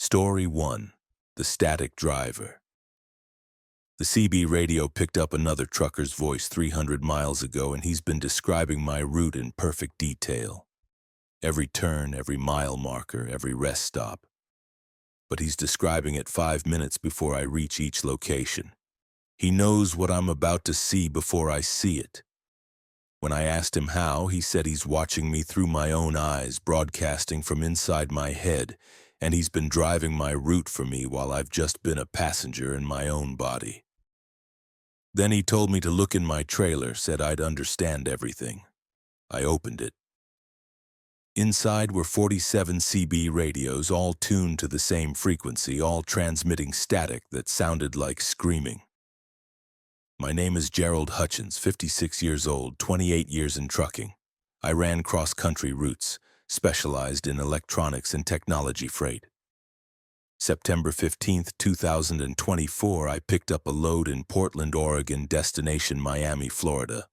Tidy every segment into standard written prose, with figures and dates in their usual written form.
Story 1. The Static Driver. The CB radio picked up another trucker's voice 300 miles ago, and he's been describing my route in perfect detail. Every turn, every mile marker, every rest stop. But he's describing it 5 minutes before I reach each location. He knows what I'm about to see before I see it. When I asked him how, he said he's watching me through my own eyes, broadcasting from inside my head, and he's been driving my route for me while I've just been a passenger in my own body. Then he told me to look in my trailer, said I'd understand everything. I opened it. Inside were 47 CB radios, all tuned to the same frequency, all transmitting static that sounded like screaming. My name is Gerald Hutchins, 56 years old, 28 years in trucking. I ran cross-country routes, specialized in electronics and technology freight. September 15, 2024, I picked up a load in Portland, Oregon, destination Miami, Florida.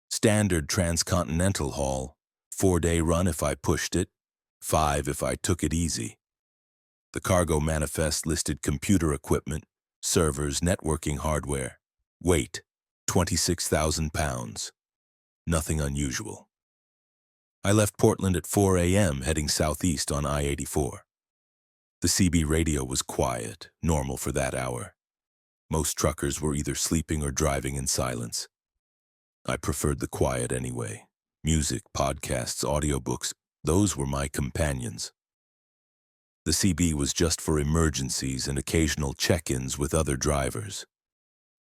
Standard transcontinental haul, 4-day run if I pushed it, 5 if I took it easy. The cargo manifest listed computer equipment, servers, networking hardware. Weight, 26,000 pounds. Nothing unusual. I left Portland at 4 a.m. heading southeast on I-84. The CB radio was quiet, normal for that hour. Most truckers were either sleeping or driving in silence. I preferred the quiet anyway. Music, podcasts, audiobooks, those were my companions. The CB was just for emergencies and occasional check-ins with other drivers.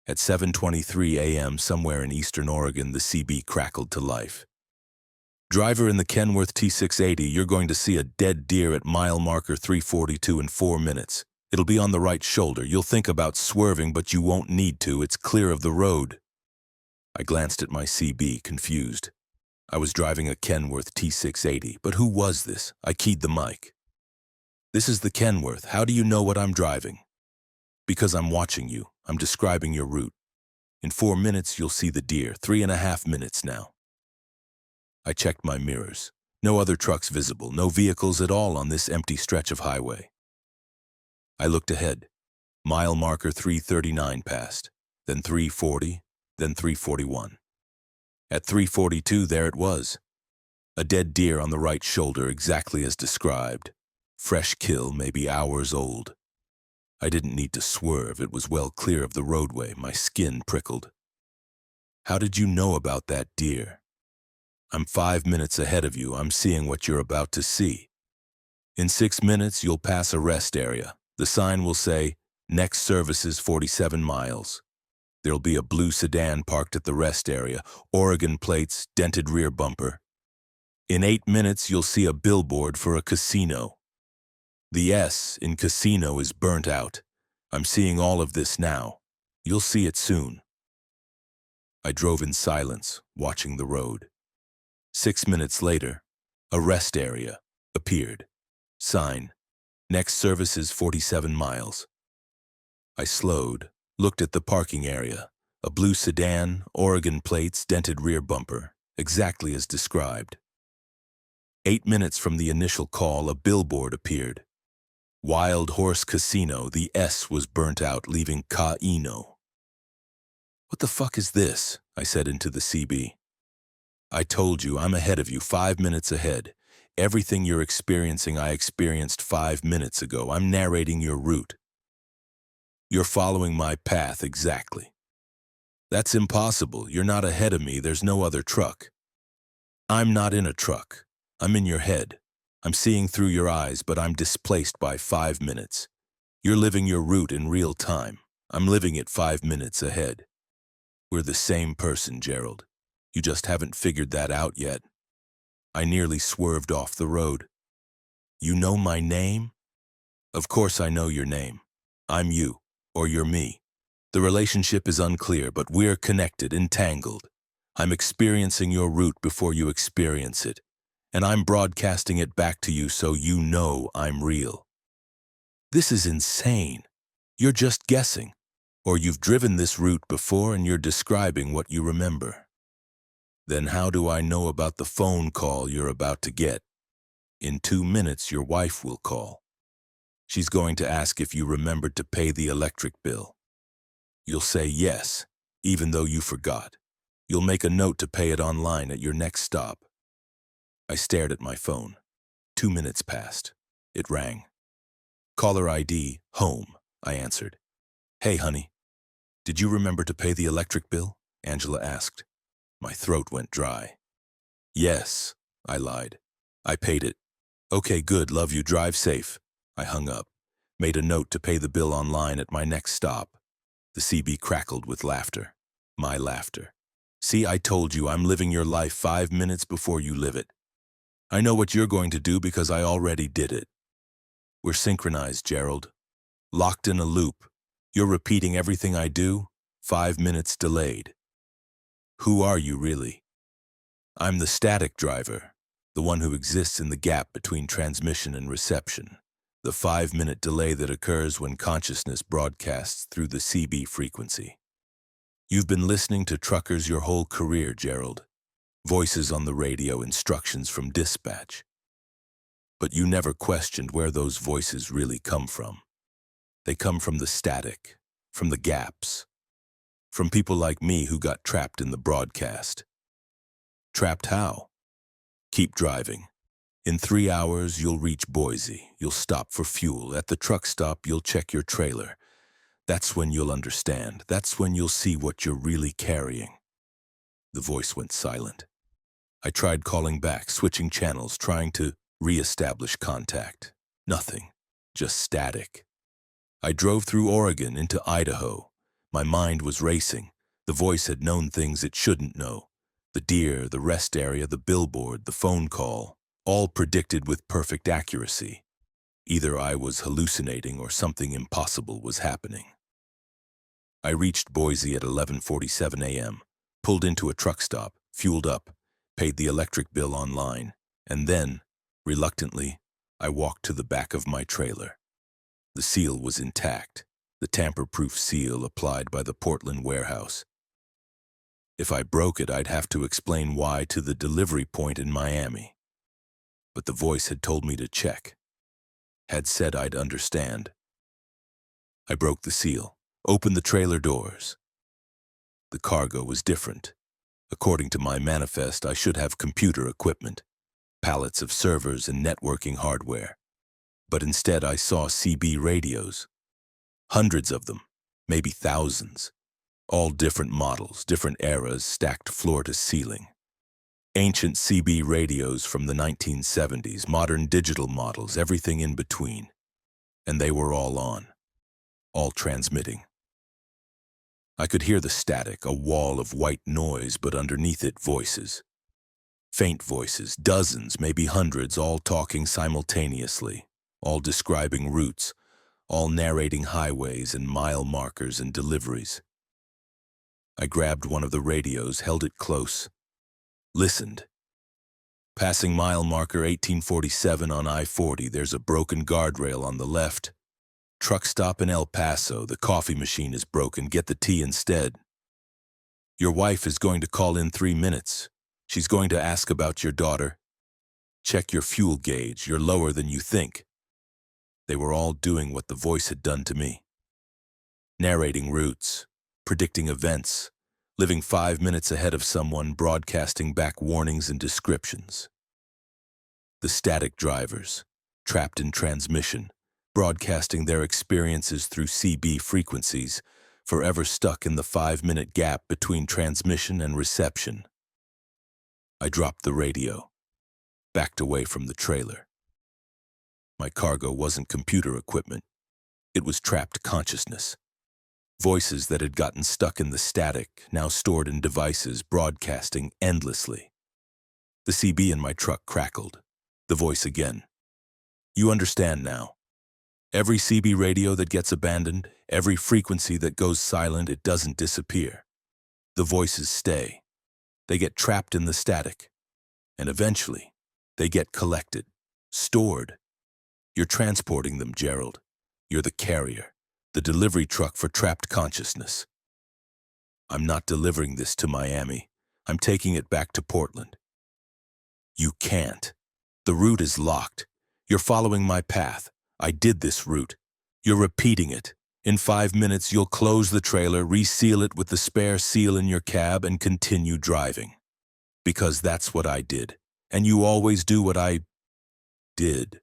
At 7:23 a.m. somewhere in eastern Oregon, the CB crackled to life. Driver in the Kenworth T680, you're going to see a dead deer at mile marker 342 in 4 minutes. It'll be on the right shoulder. You'll think about swerving, but you won't need to. It's clear of the road. I glanced at my CB, confused. I was driving a Kenworth T680, but who was this? I keyed the mic. This is the Kenworth. How do you know what I'm driving? Because I'm watching you. I'm describing your route. In 4 minutes, you'll see the deer. 3.5 minutes now. I checked my mirrors. No other trucks visible, no vehicles at all on this empty stretch of highway. I looked ahead. Mile marker 339 passed, then 340, then 341. At 342, there it was. A dead deer on the right shoulder, exactly as described. Fresh kill, maybe hours old. I didn't need to swerve. It was well clear of the roadway. My skin prickled. How did you know about that deer? I'm 5 minutes ahead of you. I'm seeing what you're about to see. In 6 minutes, you'll pass a rest area. The sign will say, next service is 47 miles. There'll be a blue sedan parked at the rest area, Oregon plates, dented rear bumper. In 8 minutes, you'll see a billboard for a casino. The S in casino is burnt out. I'm seeing all of this now. You'll see it soon. I drove in silence, watching the road. 6 minutes later, a rest area appeared. Sign, next service is 47 miles. I slowed, looked at the parking area. A blue sedan, Oregon plates, dented rear bumper, exactly as described. 8 minutes from the initial call, a billboard appeared. Wild Horse Casino, the S was burnt out, leaving Ka-ino. What the fuck is this? I said into the CB. I told you, I'm ahead of you, 5 minutes ahead. Everything you're experiencing, I experienced 5 minutes ago. I'm narrating your route. You're following my path exactly. That's impossible. You're not ahead of me. There's no other truck. I'm not in a truck. I'm in your head. I'm seeing through your eyes, but I'm displaced by 5 minutes. You're living your route in real time. I'm living it 5 minutes ahead. We're the same person, Gerald. You just haven't figured that out yet. I nearly swerved off the road. You know my name? Of course I know your name. I'm you, or you're me. The relationship is unclear, but we're connected, entangled. I'm experiencing your route before you experience it. And I'm broadcasting it back to you so you know I'm real. This is insane. You're just guessing. Or you've driven this route before and you're describing what you remember. Then how do I know about the phone call you're about to get? In 2 minutes, your wife will call. She's going to ask if you remembered to pay the electric bill. You'll say yes, even though you forgot. You'll make a note to pay it online at your next stop. I stared at my phone. 2 minutes passed. It rang. Caller ID, home, I answered. Hey, honey, did you remember to pay the electric bill? Angela asked. My throat went dry. Yes, I lied. I paid it. Okay, good, love you, drive safe. I hung up, made a note to pay the bill online at my next stop. The CB crackled with laughter. My laughter. See, I told you I'm living your life 5 minutes before you live it. I know what you're going to do because I already did it. We're synchronized, Gerald. Locked in a loop. You're repeating everything I do, 5 minutes delayed. Who are you, really? I'm the static driver, the one who exists in the gap between transmission and reception, the 5-minute delay that occurs when consciousness broadcasts through the CB frequency. You've been listening to truckers your whole career, Gerald. Voices on the radio, instructions from dispatch. But you never questioned where those voices really come from. They come from the static, from the gaps, from people like me who got trapped in the broadcast. Trapped how? Keep driving. In 3 hours, you'll reach Boise. You'll stop for fuel. At the truck stop, you'll check your trailer. That's when you'll understand. That's when you'll see what you're really carrying. The voice went silent. I tried calling back, switching channels, trying to re-establish contact. Nothing. Just static. I drove through Oregon into Idaho. My mind was racing. The voice had known things it shouldn't know. The deer, the rest area, the billboard, the phone call, all predicted with perfect accuracy. Either I was hallucinating or something impossible was happening. I reached Boise at 11:47 a.m., pulled into a truck stop, fueled up, paid the electric bill online, and then, reluctantly, I walked to the back of my trailer. The seal was intact, the tamper-proof seal applied by the Portland warehouse. If I broke it, I'd have to explain why to the delivery point in Miami. But the voice had told me to check, had said I'd understand. I broke the seal, opened the trailer doors. The cargo was different. According to my manifest, I should have computer equipment, pallets of servers and networking hardware. But instead I saw CB radios. Hundreds of them, maybe thousands. All different models, different eras, stacked floor to ceiling. Ancient CB radios from the 1970s, modern digital models, everything in between. And they were all on, all transmitting. I could hear the static, a wall of white noise, but underneath it voices. Faint voices, dozens, maybe hundreds, all talking simultaneously, all describing routes, all narrating highways and mile markers and deliveries. I grabbed one of the radios, held it close, listened. Passing mile marker 1847 on I-40, there's a broken guardrail on the left. Truck stop in El Paso, the coffee machine is broken, get the tea instead. Your wife is going to call in 3 minutes. She's going to ask about your daughter. Check your fuel gauge, you're lower than you think. They were all doing what the voice had done to me. Narrating routes, predicting events, living 5 minutes ahead of someone, broadcasting back warnings and descriptions. The static drivers, trapped in transmission, broadcasting their experiences through CB frequencies, forever stuck in the 5-minute gap between transmission and reception. I dropped the radio, backed away from the trailer. My cargo wasn't computer equipment. It was trapped consciousness. Voices that had gotten stuck in the static, now stored in devices, broadcasting endlessly. The CB in my truck crackled. The voice again. You understand now. Every CB radio that gets abandoned, every frequency that goes silent, it doesn't disappear. The voices stay. They get trapped in the static. And eventually, they get collected, stored. You're transporting them, Gerald. You're the carrier, the delivery truck for trapped consciousness. I'm not delivering this to Miami. I'm taking it back to Portland. You can't. The route is locked. You're following my path. I did this route. You're repeating it. In 5 minutes, you'll close the trailer, reseal it with the spare seal in your cab, and continue driving. Because that's what I did. And you always do what I did.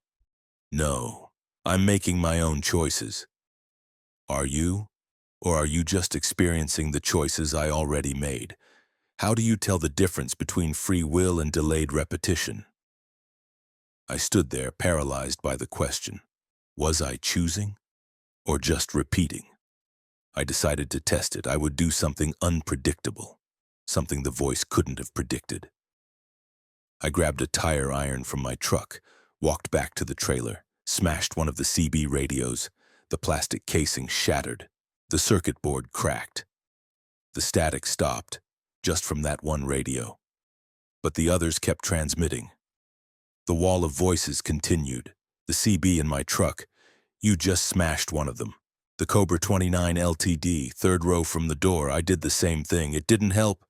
No, I'm making my own choices. Are you? Or are you just experiencing the choices I already made? How do you tell the difference between free will and delayed repetition? I stood there, paralyzed by the question. Was I choosing? Or just repeating? I decided to test it. I would do something unpredictable, something the voice couldn't have predicted. I grabbed a tire iron from my truck, walked back to the trailer, smashed one of the CB radios. The plastic casing shattered. The circuit board cracked. The static stopped, just from that one radio. But the others kept transmitting. The wall of voices continued. The CB in my truck. You just smashed one of them. The Cobra 29 LTD, third row from the door. I did the same thing. It didn't help.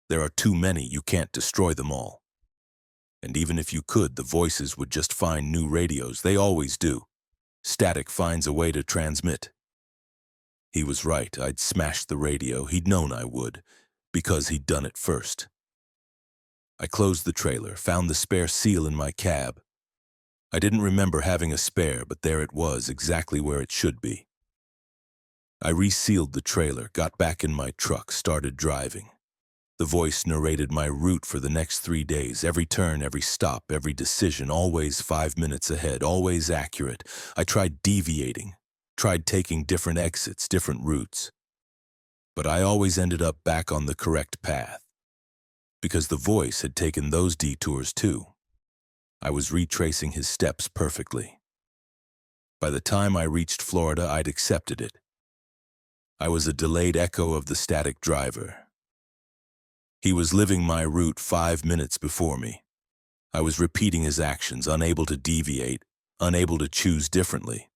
There are too many. You can't destroy them all. And even if you could, the voices would just find new radios. They always do. Static finds a way to transmit. He was right. I'd smashed the radio. He'd known I would, because he'd done it first. I closed the trailer, found the spare seal in my cab. I didn't remember having a spare, but there it was, exactly where it should be. I resealed the trailer, got back in my truck, started driving. The voice narrated my route for the next 3 days, every turn, every stop, every decision, always 5 minutes ahead, always accurate. I tried deviating, tried taking different exits, different routes. But I always ended up back on the correct path, because the voice had taken those detours too. I was retracing his steps perfectly. By the time I reached Florida, I'd accepted it. I was a delayed echo of the static driver. He was living my route 5 minutes before me. I was repeating his actions, unable to deviate, unable to choose differently.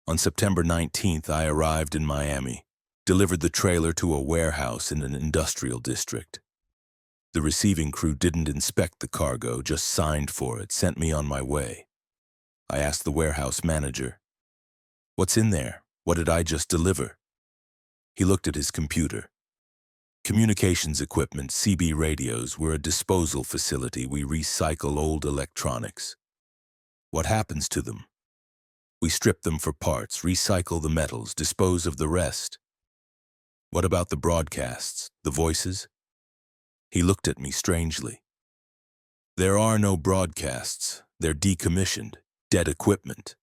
On September 19th, I arrived in Miami, delivered the trailer to a warehouse in an industrial district. The receiving crew didn't inspect the cargo, just signed for it, sent me on my way. I asked the warehouse manager, "What's in there? What did I just deliver?" He looked at his computer. Communications equipment, CB radios, were a disposal facility. We recycle old electronics. What happens to them? We strip them for parts, recycle the metals, dispose of the rest. What about the broadcasts, the voices? He looked at me strangely. There are no broadcasts. They're decommissioned, dead equipment.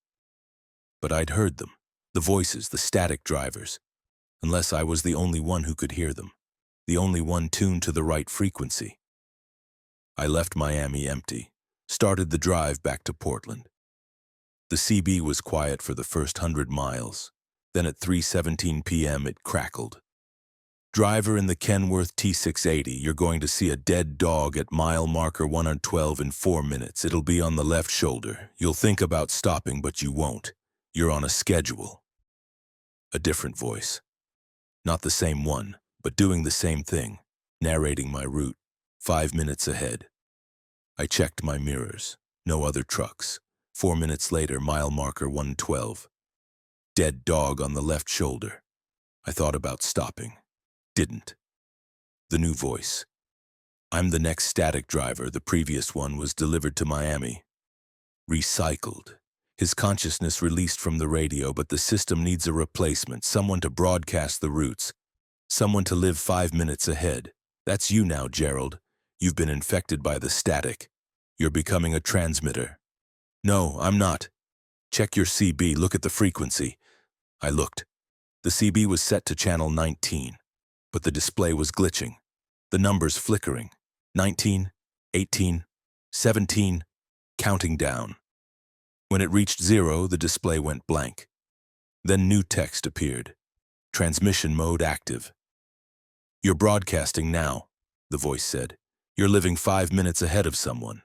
But I'd heard them, the voices, the static drivers, unless I was the only one who could hear them. The only one tuned to the right frequency. I left Miami empty, started the drive back to Portland. The CB was quiet for the first 100 miles. Then at 3:17 p.m. it crackled. Driver in the Kenworth T680, you're going to see a dead dog at mile marker 112 in 4 minutes. It'll be on the left shoulder. You'll think about stopping, but you won't. You're on a schedule. A different voice. Not the same one, but doing the same thing, narrating my route, 5 minutes ahead. I checked my mirrors. No other trucks. 4 minutes later, mile marker 112. Dead dog on the left shoulder. I thought about stopping. Didn't. The new voice. I'm the next static driver. The previous one was delivered to Miami. Recycled. His consciousness released from the radio, but the system needs a replacement, someone to broadcast the routes. Someone to live 5 minutes ahead. That's you now, Gerald. You've been infected by the static. You're becoming a transmitter. No, I'm not. Check your CB, look at the frequency. I looked. The CB was set to channel 19, but the display was glitching. The numbers flickering. 19, 18, 17, counting down. When it reached 0, the display went blank. Then new text appeared. Transmission mode active. You're broadcasting now, the voice said. You're living 5 minutes ahead of someone.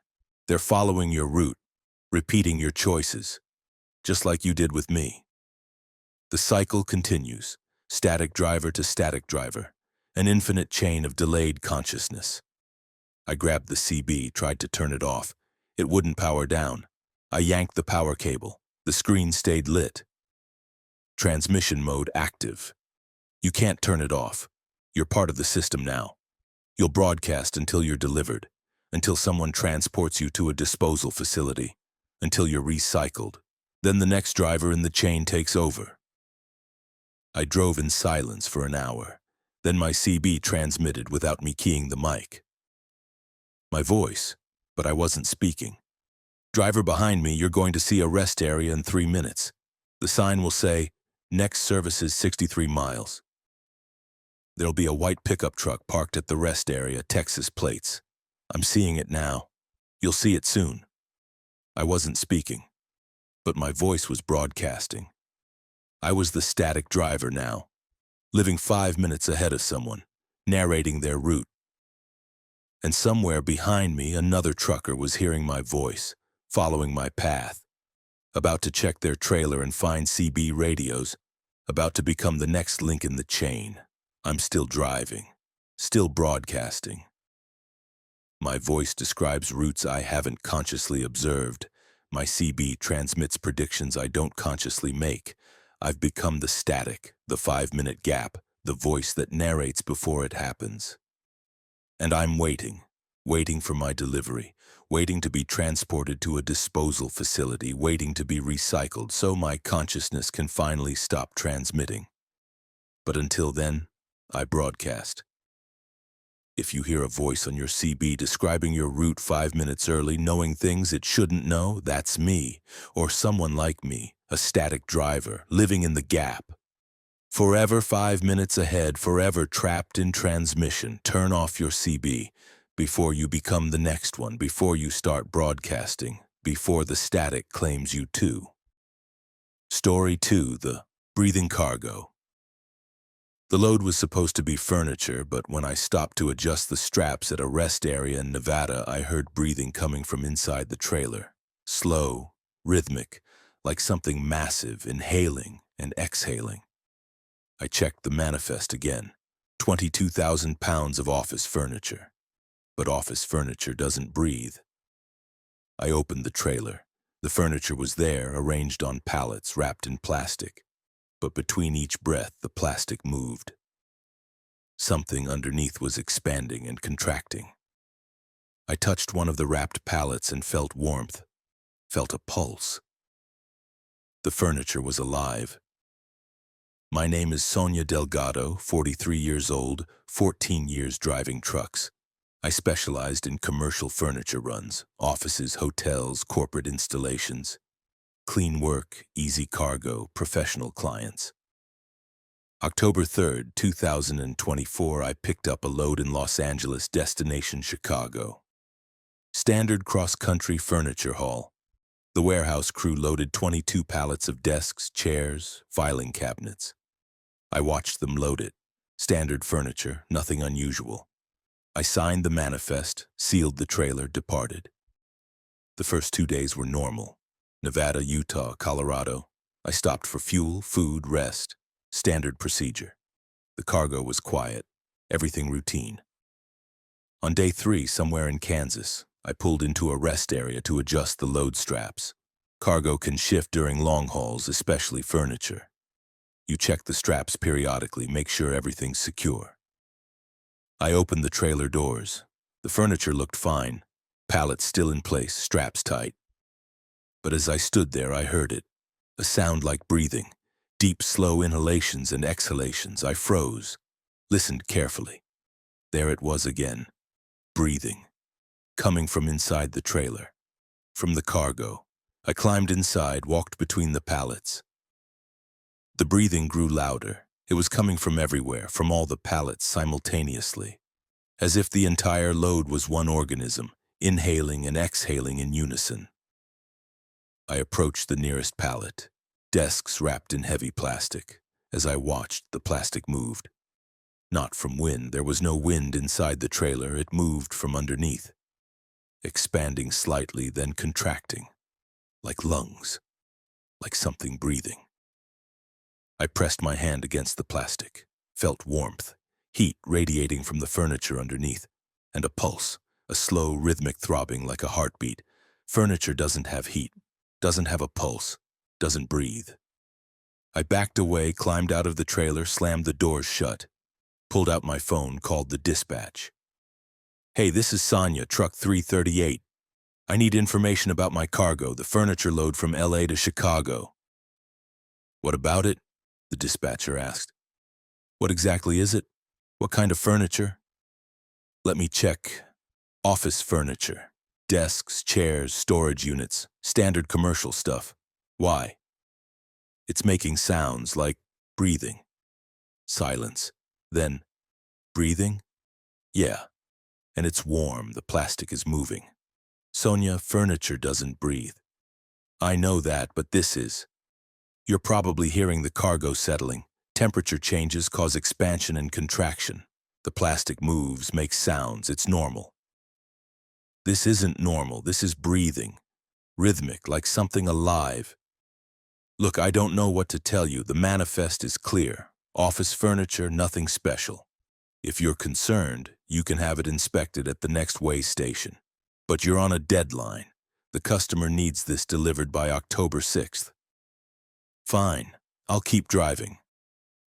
They're following your route, repeating your choices, just like you did with me. The cycle continues, static driver to static driver, an infinite chain of delayed consciousness. I grabbed the CB, tried to turn it off. It wouldn't power down. I yanked the power cable. The screen stayed lit. Transmission mode active. You can't turn it off. You're part of the system now. You'll broadcast until you're delivered, until someone transports you to a disposal facility, until you're recycled. Then the next driver in the chain takes over. I drove in silence for an hour. Then my CB transmitted without me keying the mic. My voice, but I wasn't speaking. Driver behind me, you're going to see a rest area in 3 minutes. The sign will say, next service is 63 miles. There'll be a white pickup truck parked at the rest area, Texas plates. I'm seeing it now. You'll see it soon. I wasn't speaking, but my voice was broadcasting. I was the static driver now, living 5 minutes ahead of someone, narrating their route. And somewhere behind me, another trucker was hearing my voice, following my path, about to check their trailer and find CB radios, about to become the next link in the chain. I'm still driving, still broadcasting. My voice describes routes I haven't consciously observed. My CB transmits predictions I don't consciously make. I've become the static, the 5-minute gap, the voice that narrates before it happens. And I'm waiting for my delivery, waiting to be transported to a disposal facility, waiting to be recycled so my consciousness can finally stop transmitting. But until then, I broadcast. If you hear a voice on your CB describing your route 5 minutes early, knowing things it shouldn't know, that's me, or someone like me, a static driver, living in the gap. Forever 5 minutes ahead, forever trapped in transmission. Turn off your CB before you become the next one, before you start broadcasting, before the static claims you too. Story 2, the breathing cargo. The load was supposed to be furniture, but when I stopped to adjust the straps at a rest area in Nevada, I heard breathing coming from inside the trailer. Slow, rhythmic, like something massive, inhaling and exhaling. I checked the manifest again. 22,000 pounds of office furniture. But office furniture doesn't breathe. I opened the trailer. The furniture was there, arranged on pallets, wrapped in plastic. But between each breath, the plastic moved. Something underneath was expanding and contracting. I touched one of the wrapped pallets and felt warmth, felt a pulse. The furniture was alive. My name is Sonia Delgado, 43 years old, 14 years driving trucks. I specialized in commercial furniture runs, offices, hotels, corporate installations. Clean work, easy cargo, professional clients. October 3rd, 2024, I picked up a load in Los Angeles, destination Chicago. Standard cross-country furniture haul. The warehouse crew loaded 22 pallets of desks, chairs, filing cabinets. I watched them load it. Standard furniture, nothing unusual. I signed the manifest, sealed the trailer, departed. The first 2 days were normal. Nevada, Utah, Colorado. I stopped for fuel, food, rest. Standard procedure. The cargo was quiet. Everything routine. On day 3, somewhere in Kansas, I pulled into a rest area to adjust the load straps. Cargo can shift during long hauls, especially furniture. You check the straps periodically, make sure everything's secure. I opened the trailer doors. The furniture looked fine. Pallets still in place, straps tight. But as I stood there, I heard it. A sound like breathing. Deep, slow inhalations and exhalations. I froze. Listened carefully. There it was again. Breathing. Coming from inside the trailer. From the cargo. I climbed inside, walked between the pallets. The breathing grew louder. It was coming from everywhere, from all the pallets simultaneously. As if the entire load was one organism, inhaling and exhaling in unison. I approached the nearest pallet. Desks wrapped in heavy plastic. As I watched, the plastic moved. Not from wind. There was no wind inside the trailer. It moved from underneath. Expanding slightly, then contracting. Like lungs. Like something breathing. I pressed my hand against the plastic. Felt warmth. Heat radiating from the furniture underneath. And a pulse. A slow, rhythmic throbbing like a heartbeat. Furniture doesn't have heat. Doesn't have a pulse. doesn't breathe. I backed away, climbed out of the trailer, slammed the doors shut, pulled out my phone, called the dispatch. Hey, this is Sonia, truck 338. I need information about my cargo, the furniture load from LA to Chicago. What about it? The dispatcher asked. What exactly is it? What kind of furniture? Let me check. Office furniture. Desks, chairs, storage units, standard commercial stuff. Why? It's making sounds like breathing. Silence. Then, breathing? Yeah. And it's warm, the plastic is moving. Sonia, furniture doesn't breathe. I know that, but this is. You're probably hearing the cargo settling. Temperature changes cause expansion and contraction. The plastic moves, makes sounds, it's normal. This isn't normal, this is breathing. Rhythmic, like something alive. Look, I don't know what to tell you, the manifest is clear. Office furniture, nothing special. If you're concerned, you can have it inspected at the next way station. But you're on a deadline. The customer needs this delivered by October 6th. Fine, I'll keep driving.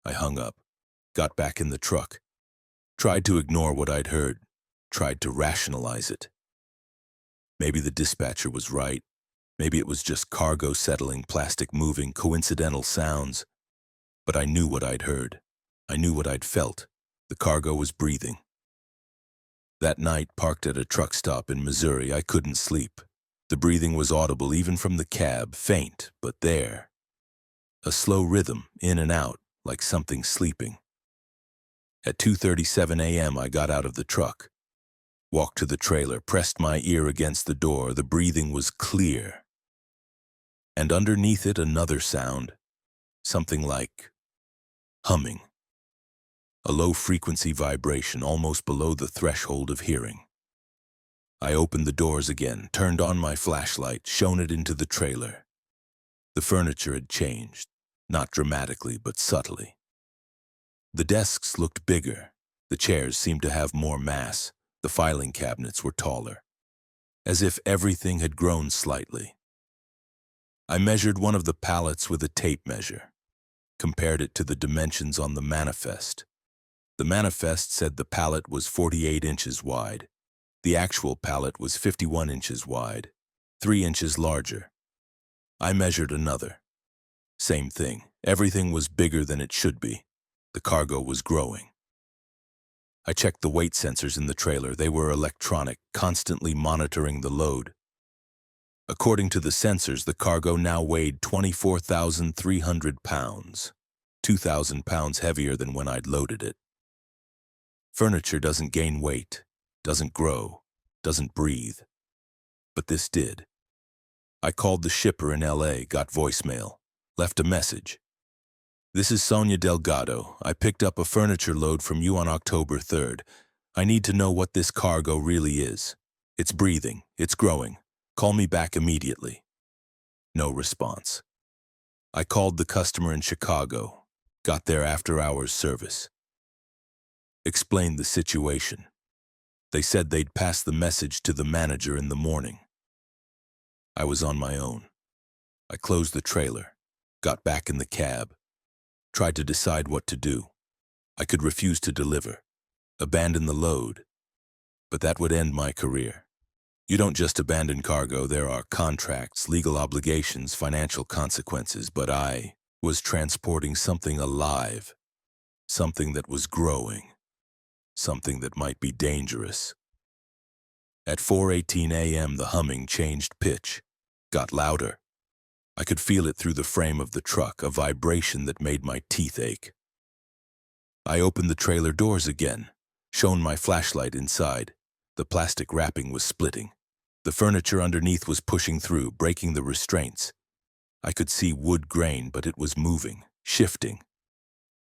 I hung up, got back in the truck, tried to ignore what I'd heard, tried to rationalize it. Maybe the dispatcher was right. Maybe it was just cargo settling, plastic moving, coincidental sounds. But I knew what I'd heard. I knew what I'd felt. The cargo was breathing. That night, parked at a truck stop in Missouri, I couldn't sleep. The breathing was audible even from the cab, faint, but there. A slow rhythm, in and out, like something sleeping. At 2:37 a.m., I got out of the truck. Walked to the trailer, pressed my ear against the door. The breathing was clear. And underneath it, another sound. Something like humming. A low-frequency vibration almost below the threshold of hearing. I opened the doors again, turned on my flashlight, shone it into the trailer. The furniture had changed, not dramatically but subtly. The desks looked bigger. The chairs seemed to have more mass. The filing cabinets were taller, as if everything had grown slightly. I measured one of the pallets with a tape measure, compared it to the dimensions on the manifest. The manifest said the pallet was 48 inches wide. The actual pallet was 51 inches wide, 3 inches larger. I measured another. Same thing. Everything was bigger than it should be. The cargo was growing. I checked the weight sensors in the trailer. They were electronic, constantly monitoring the load. According to the sensors, the cargo now weighed 24,300 pounds, 2,000 pounds heavier than when I'd loaded it. Furniture doesn't gain weight, doesn't grow, doesn't breathe. But this did. I called the shipper in LA, got voicemail, left a message. This is Sonia Delgado. I picked up a furniture load from you on October 3rd. I need to know what this cargo really is. It's breathing. It's growing. Call me back immediately. No response. I called the customer in Chicago. Got their after-hours service. Explained the situation. They said they'd pass the message to the manager in the morning. I was on my own. I closed the trailer, got back in the cab. Tried to decide what to do. I could refuse to deliver, abandon the load, but that would end my career. You don't just abandon cargo, there are contracts, legal obligations, financial consequences, but I was transporting something alive, something that was growing, something that might be dangerous. At 4:18 a.m., the humming changed pitch, got louder. I could feel it through the frame of the truck, a vibration that made my teeth ache. I opened the trailer doors again, shone my flashlight inside. The plastic wrapping was splitting. The furniture underneath was pushing through, breaking the restraints. I could see wood grain, but it was moving, shifting.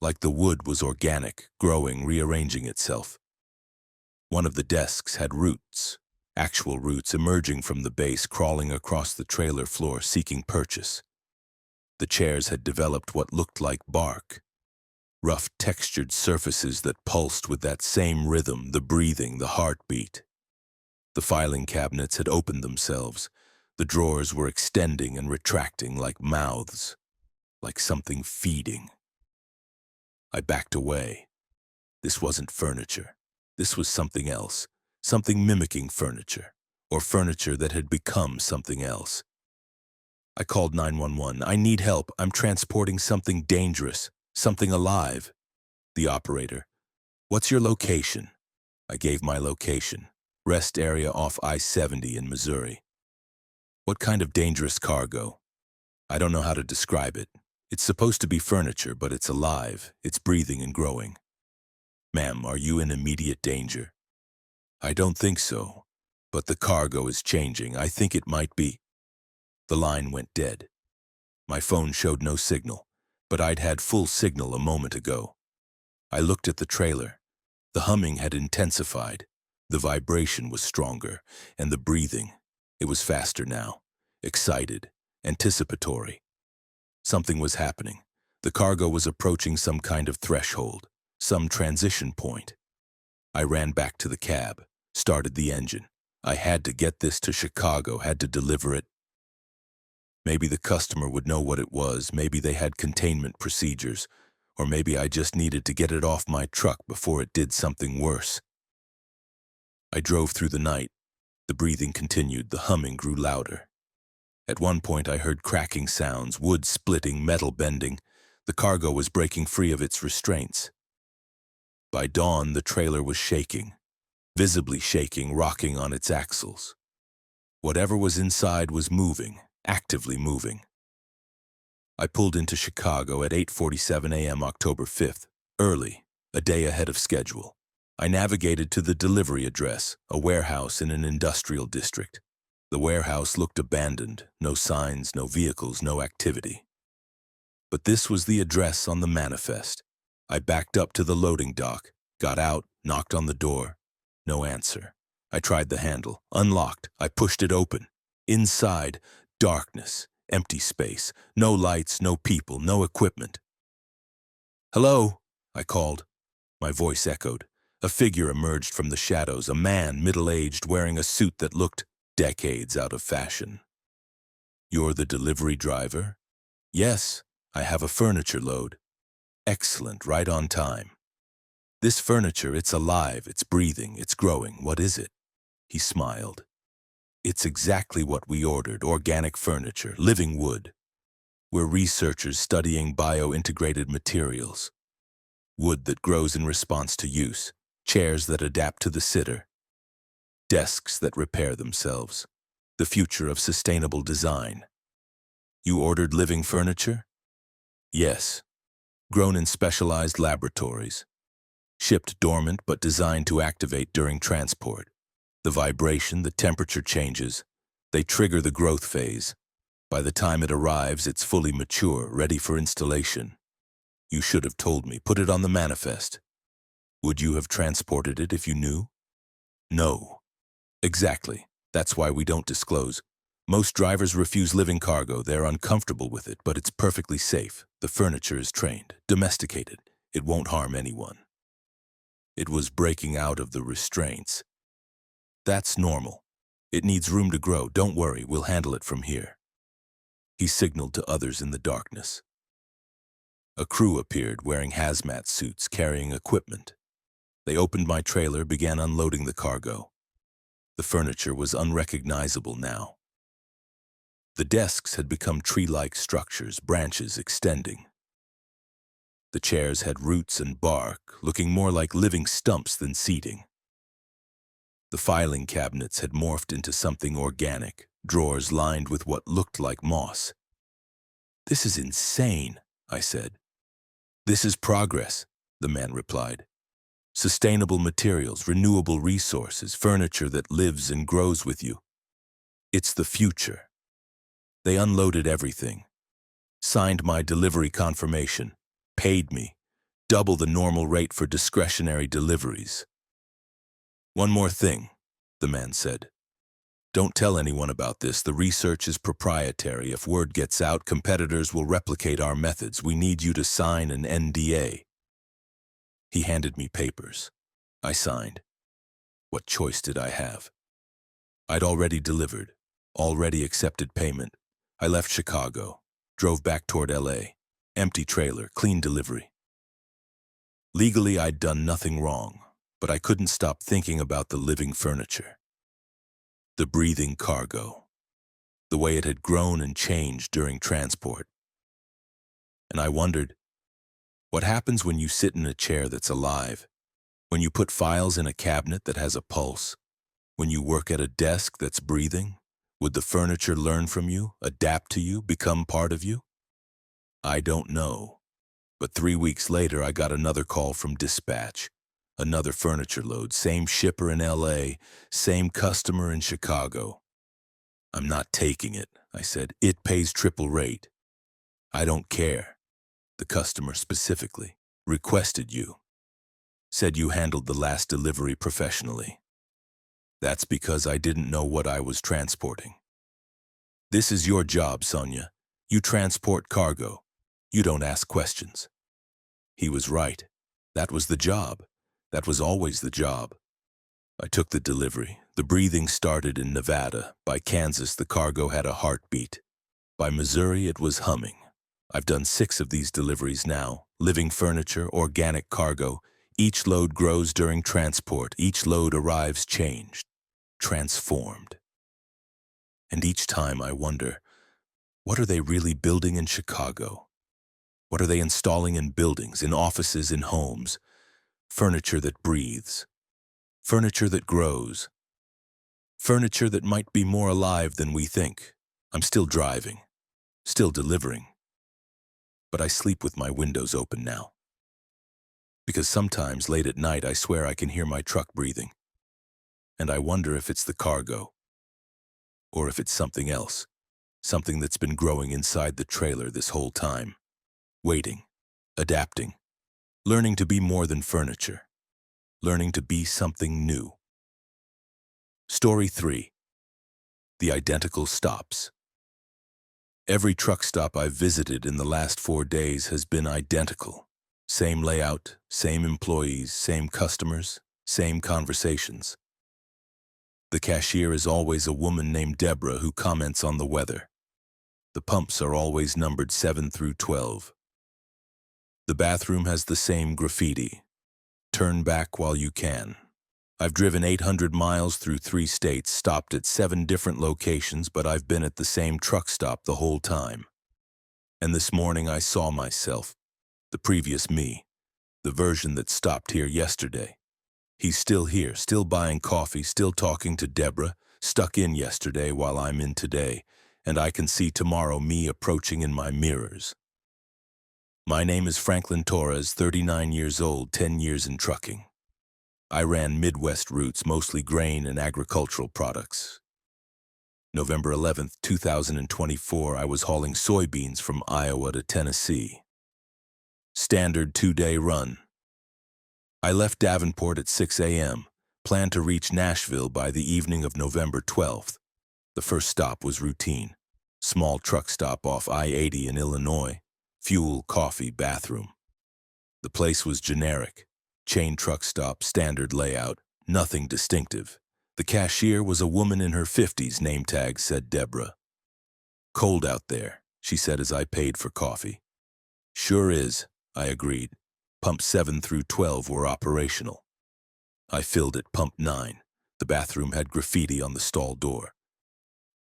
Like the wood was organic, growing, rearranging itself. One of the desks had roots. Actual roots emerging from the base, crawling across the trailer floor, seeking purchase. The chairs had developed what looked like bark. Rough, textured surfaces that pulsed with that same rhythm, the breathing, the heartbeat. The filing cabinets had opened themselves. The drawers were extending and retracting like mouths, like something feeding. I backed away. This wasn't furniture. This was something else, something mimicking furniture, or furniture that had become something else. I called 911. I need help. I'm transporting something dangerous, something alive. The operator. What's your location? I gave my location. Rest area off I-70 in Missouri. What kind of dangerous cargo? I don't know how to describe it. It's supposed to be furniture, but it's alive. It's breathing and growing. Ma'am, are you in immediate danger? I don't think so, but the cargo is changing. I think it might be. The line went dead. My phone showed no signal, but I'd had full signal a moment ago. I looked at the trailer. The humming had intensified. The vibration was stronger, and the breathing, it was faster now, excited, anticipatory. Something was happening. The cargo was approaching some kind of threshold, some transition point. I ran back to the cab, started the engine. I had to get this to Chicago, had to deliver it. Maybe the customer would know what it was, maybe they had containment procedures, or maybe I just needed to get it off my truck before it did something worse. I drove through the night. The breathing continued, the humming grew louder. At one point I heard cracking sounds, wood splitting, metal bending. The cargo was breaking free of its restraints. By dawn, the trailer was shaking, visibly shaking, rocking on its axles. Whatever was inside was moving, actively moving. I pulled into Chicago at 8:47 a.m. October 5th, early, a day ahead of schedule. I navigated to the delivery address, a warehouse in an industrial district. The warehouse looked abandoned, no signs, no vehicles, no activity. But this was the address on the manifest. I backed up to the loading dock, got out, knocked on the door. No answer. I tried the handle, unlocked. I pushed it open. Inside, darkness, empty space, no lights, no people, no equipment. "Hello," I called. My voice echoed. A figure emerged from the shadows, a man, middle-aged, wearing a suit that looked decades out of fashion. "You're the delivery driver?" "Yes, I have a furniture load." "Excellent, right on time." "This furniture, it's alive, it's breathing, it's growing. What is it?" He smiled. "It's exactly what we ordered, organic furniture, living wood. We're researchers studying bio-integrated materials. Wood that grows in response to use, chairs that adapt to the sitter, desks that repair themselves. The future of sustainable design." "You ordered living furniture?" "Yes. Grown in specialized laboratories. Shipped dormant but designed to activate during transport. The vibration, the temperature changes. They trigger the growth phase. By the time it arrives, it's fully mature, ready for installation. You should have told me, put it on the manifest." "Would you have transported it if you knew?" "No." "Exactly. That's why we don't disclose. Most drivers refuse living cargo. They're uncomfortable with it, but it's perfectly safe. The furniture is trained, domesticated. It won't harm anyone." "It was breaking out of the restraints." "That's normal. It needs room to grow. Don't worry, we'll handle it from here." He signaled to others in the darkness. A crew appeared wearing hazmat suits, carrying equipment. They opened my trailer, began unloading the cargo. The furniture was unrecognizable now. The desks had become tree-like structures, branches extending. The chairs had roots and bark, looking more like living stumps than seating. The filing cabinets had morphed into something organic, drawers lined with what looked like moss. "This is insane," I said. "This is progress," the man replied. "Sustainable materials, renewable resources, furniture that lives and grows with you. It's the future." They unloaded everything, signed my delivery confirmation, paid me, double the normal rate for discretionary deliveries. "One more thing," the man said. "Don't tell anyone about this. The research is proprietary. If word gets out, competitors will replicate our methods. We need you to sign an NDA." He handed me papers. I signed. What choice did I have? I'd already delivered. Already accepted payment. I left Chicago, drove back toward LA. Empty trailer, clean delivery. Legally, I'd done nothing wrong, but I couldn't stop thinking about the living furniture. The breathing cargo. The way it had grown and changed during transport. And I wondered, what happens when you sit in a chair that's alive? When you put files in a cabinet that has a pulse? When you work at a desk that's breathing? Would the furniture learn from you, adapt to you, become part of you? I don't know. But 3 weeks later, I got another call from dispatch. Another furniture load, same shipper in LA, same customer in Chicago. I'm not taking it, I said. It pays triple rate. I don't care. The customer specifically requested you. Said you handled the last delivery professionally. That's because I didn't know what I was transporting. This is your job, Sonia. You transport cargo. You don't ask questions. He was right. That was the job. That was always the job. I took the delivery. The breathing started in Nevada. By Kansas, the cargo had a heartbeat. By Missouri, it was humming. I've done 6 of these deliveries now. Living furniture, organic cargo. Each load grows during transport. Each load arrives changed, transformed. And each time I wonder, what are they really building in Chicago? What are they installing in buildings, in offices, in homes? Furniture that breathes. Furniture that grows. Furniture that might be more alive than we think. I'm still driving, still delivering. But I sleep with my windows open now. Because sometimes late at night I swear I can hear my truck breathing. And I wonder if it's the cargo. Or if it's something else. Something that's been growing inside the trailer this whole time. Waiting, adapting, learning to be more than furniture. Learning to be something new. Story 3. The identical stops. Every truck stop I've visited in the last 4 days has been identical. Same layout, same employees, same customers, same conversations. The cashier is always a woman named Deborah who comments on the weather. The pumps are always numbered 7 through 12. The bathroom has the same graffiti. Turn back while you can. I've driven 800 miles through 3 states, stopped at 7 different locations, but I've been at the same truck stop the whole time. And this morning I saw myself, the previous me, the version that stopped here yesterday. He's still here, still buying coffee, still talking to Deborah, stuck in yesterday while I'm in today, and I can see tomorrow me approaching in my mirrors. My name is Franklin Torres, 39 years old, 10 years in trucking. I ran Midwest routes, mostly grain and agricultural products. November 11th, 2024, I was hauling soybeans from Iowa to Tennessee. Standard 2-day run. I left Davenport at 6 a.m., planned to reach Nashville by the evening of November 12th. The first stop was routine. Small truck stop off I-80 in Illinois. Fuel, coffee, bathroom. The place was generic. Chain truck stop, standard layout, nothing distinctive. The cashier was a woman in her 50s, name tag said Deborah. Cold out there, she said as I paid for coffee. Sure is, I agreed. Pumps 7 through 12 were operational. I filled at pump 9. The bathroom had graffiti on the stall door.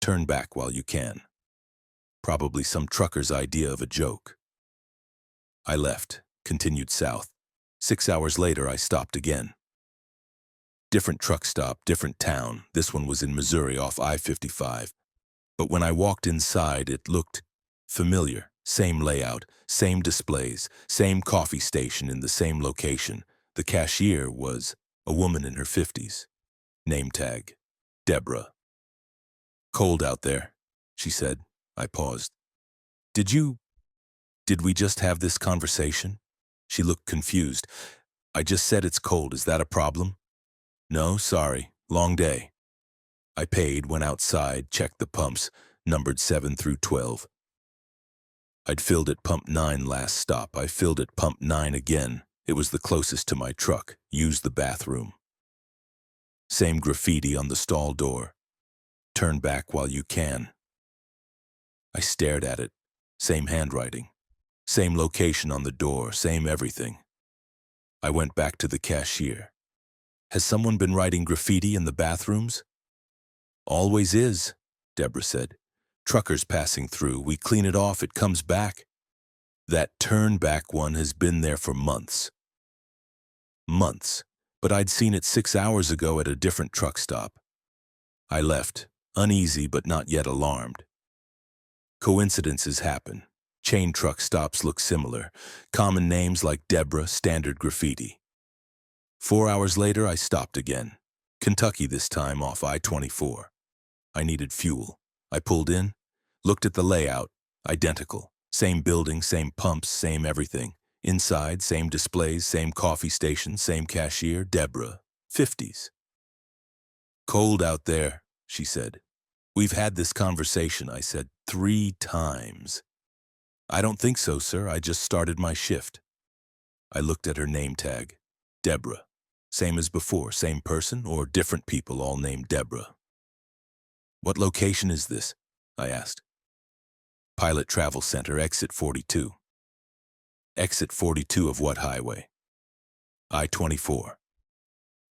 Turn back while you can. Probably some trucker's idea of a joke. I left, continued south. 6 hours later, I stopped again. Different truck stop, different town. This one was in Missouri off I-55. But when I walked inside, it looked familiar. Same layout, same displays, same coffee station in the same location. The cashier was a woman in her 50s. Name tag, Deborah. Cold out there, she said. I paused. Did we just have this conversation? She looked confused. I just said it's cold. Is that a problem? No, sorry. Long day. I paid, went outside, checked the pumps, numbered 7 through 12. I'd filled at pump 9 last stop. I filled at pump 9 again. It was the closest to my truck. Used the bathroom. Same graffiti on the stall door. Turn back while you can. I stared at it. Same handwriting. Same location on the door, same everything. I went back to the cashier. Has someone been writing graffiti in the bathrooms? Always is, Deborah said. Truckers passing through. We clean it off, it comes back. That turn back one has been there for months. Months. But I'd seen it 6 hours ago at a different truck stop. I left, uneasy but not yet alarmed. Coincidences happen. Chain truck stops look similar. Common names like Deborah, standard graffiti. 4 hours later, I stopped again. Kentucky this time, off I-24. I needed fuel. I pulled in, looked at the layout. Identical. Same building, same pumps, same everything. Inside, same displays, same coffee station, same cashier. Deborah, 50s. Cold out there, she said. We've had this conversation, I said, 3 times. I don't think so, sir. I just started my shift. I looked at her name tag. Deborah. Same as before, same person, or different people all named Deborah? What location is this? I asked. Pilot Travel Center, exit 42. Exit 42 of what highway? I-24.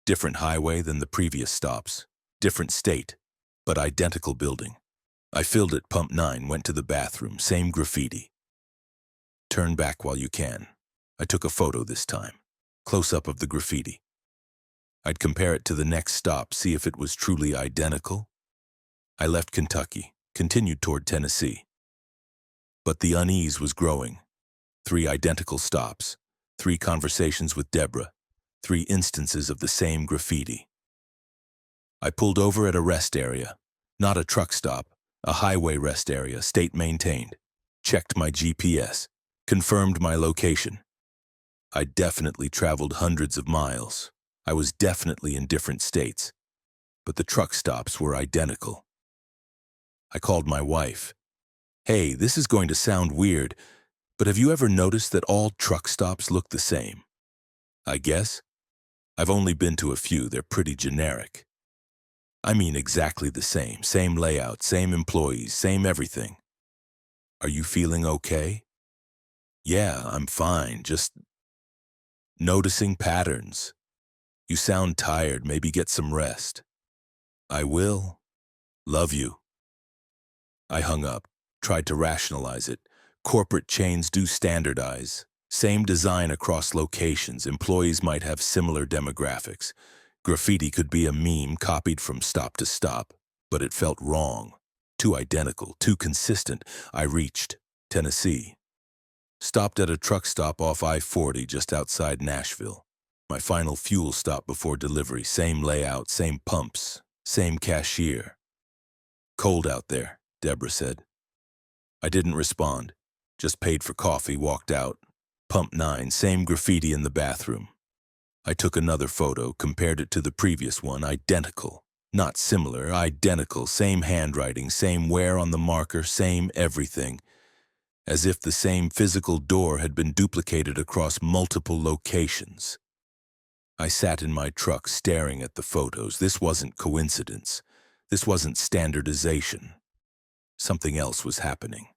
Different highway than the previous stops. Different state, but identical building. I filled at pump 9, went to the bathroom, same graffiti. Turn back while you can. I took a photo this time. Close-up of the graffiti. I'd compare it to the next stop, see if it was truly identical. I left Kentucky, continued toward Tennessee. But the unease was growing. 3 identical stops, 3 conversations with Deborah, 3 instances of the same graffiti. I pulled over at a rest area, not a truck stop, a highway rest area, state maintained. Checked my GPS, confirmed my location. I definitely traveled hundreds of miles. I was definitely in different states, but the truck stops were identical. I called my wife. Hey, this is going to sound weird, but have you ever noticed that all truck stops look the same? I guess. I've only been to a few, they're pretty generic. I mean exactly the same layout, same employees, same everything. Are you feeling okay? Yeah, I'm fine, just noticing patterns. You sound tired, maybe get some rest. I will. Love you. I hung up, tried to rationalize it. Corporate chains do standardize. Same design across locations, employees might have similar demographics. Graffiti could be a meme copied from stop to stop, but it felt wrong. Too identical, too consistent. I reached Tennessee. Stopped at a truck stop off I-40 just outside Nashville. My final fuel stop before delivery, same layout, same pumps, same cashier. Cold out there, Deborah said. I didn't respond, just paid for coffee, walked out. Pump 9, same graffiti in the bathroom. I took another photo, compared it to the previous one, identical. Not similar, identical, same handwriting, same wear on the marker, same everything. As if the same physical door had been duplicated across multiple locations. I sat in my truck staring at the photos. This wasn't coincidence. This wasn't standardization. Something else was happening.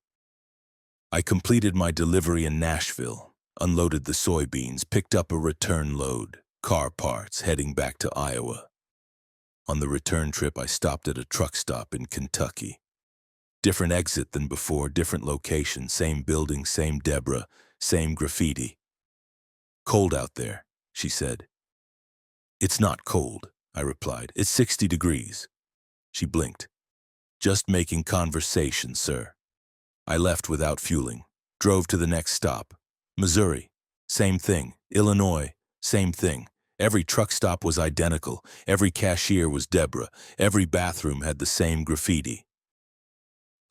I completed my delivery in Nashville, unloaded the soybeans, picked up a return load, car parts, heading back to Iowa. On the return trip, I stopped at a truck stop in Kentucky. Different exit than before, different location, same building, same Deborah, same graffiti. Cold out there, she said. It's not cold, I replied. It's 60 degrees. She blinked. Just making conversation, sir. I left without fueling. Drove to the next stop. Missouri. Same thing. Illinois. Same thing. Every truck stop was identical. Every cashier was Deborah. Every bathroom had the same graffiti.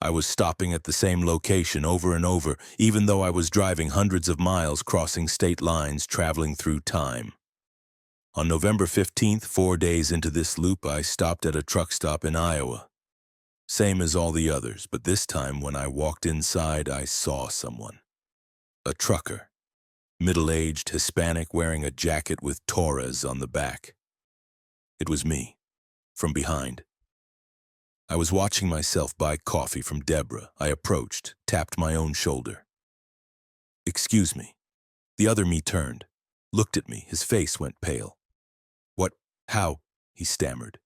I was stopping at the same location over and over, even though I was driving hundreds of miles, crossing state lines, traveling through time. On November 15th, 4 days into this loop, I stopped at a truck stop in Iowa. Same as all the others, but this time when I walked inside, I saw someone. A trucker. Middle-aged, Hispanic, wearing a jacket with Torres on the back. It was me. From behind. I was watching myself buy coffee from Deborah. I approached, tapped my own shoulder. "Excuse me." The other me turned, looked at me. His face went pale. "What? How?" he stammered.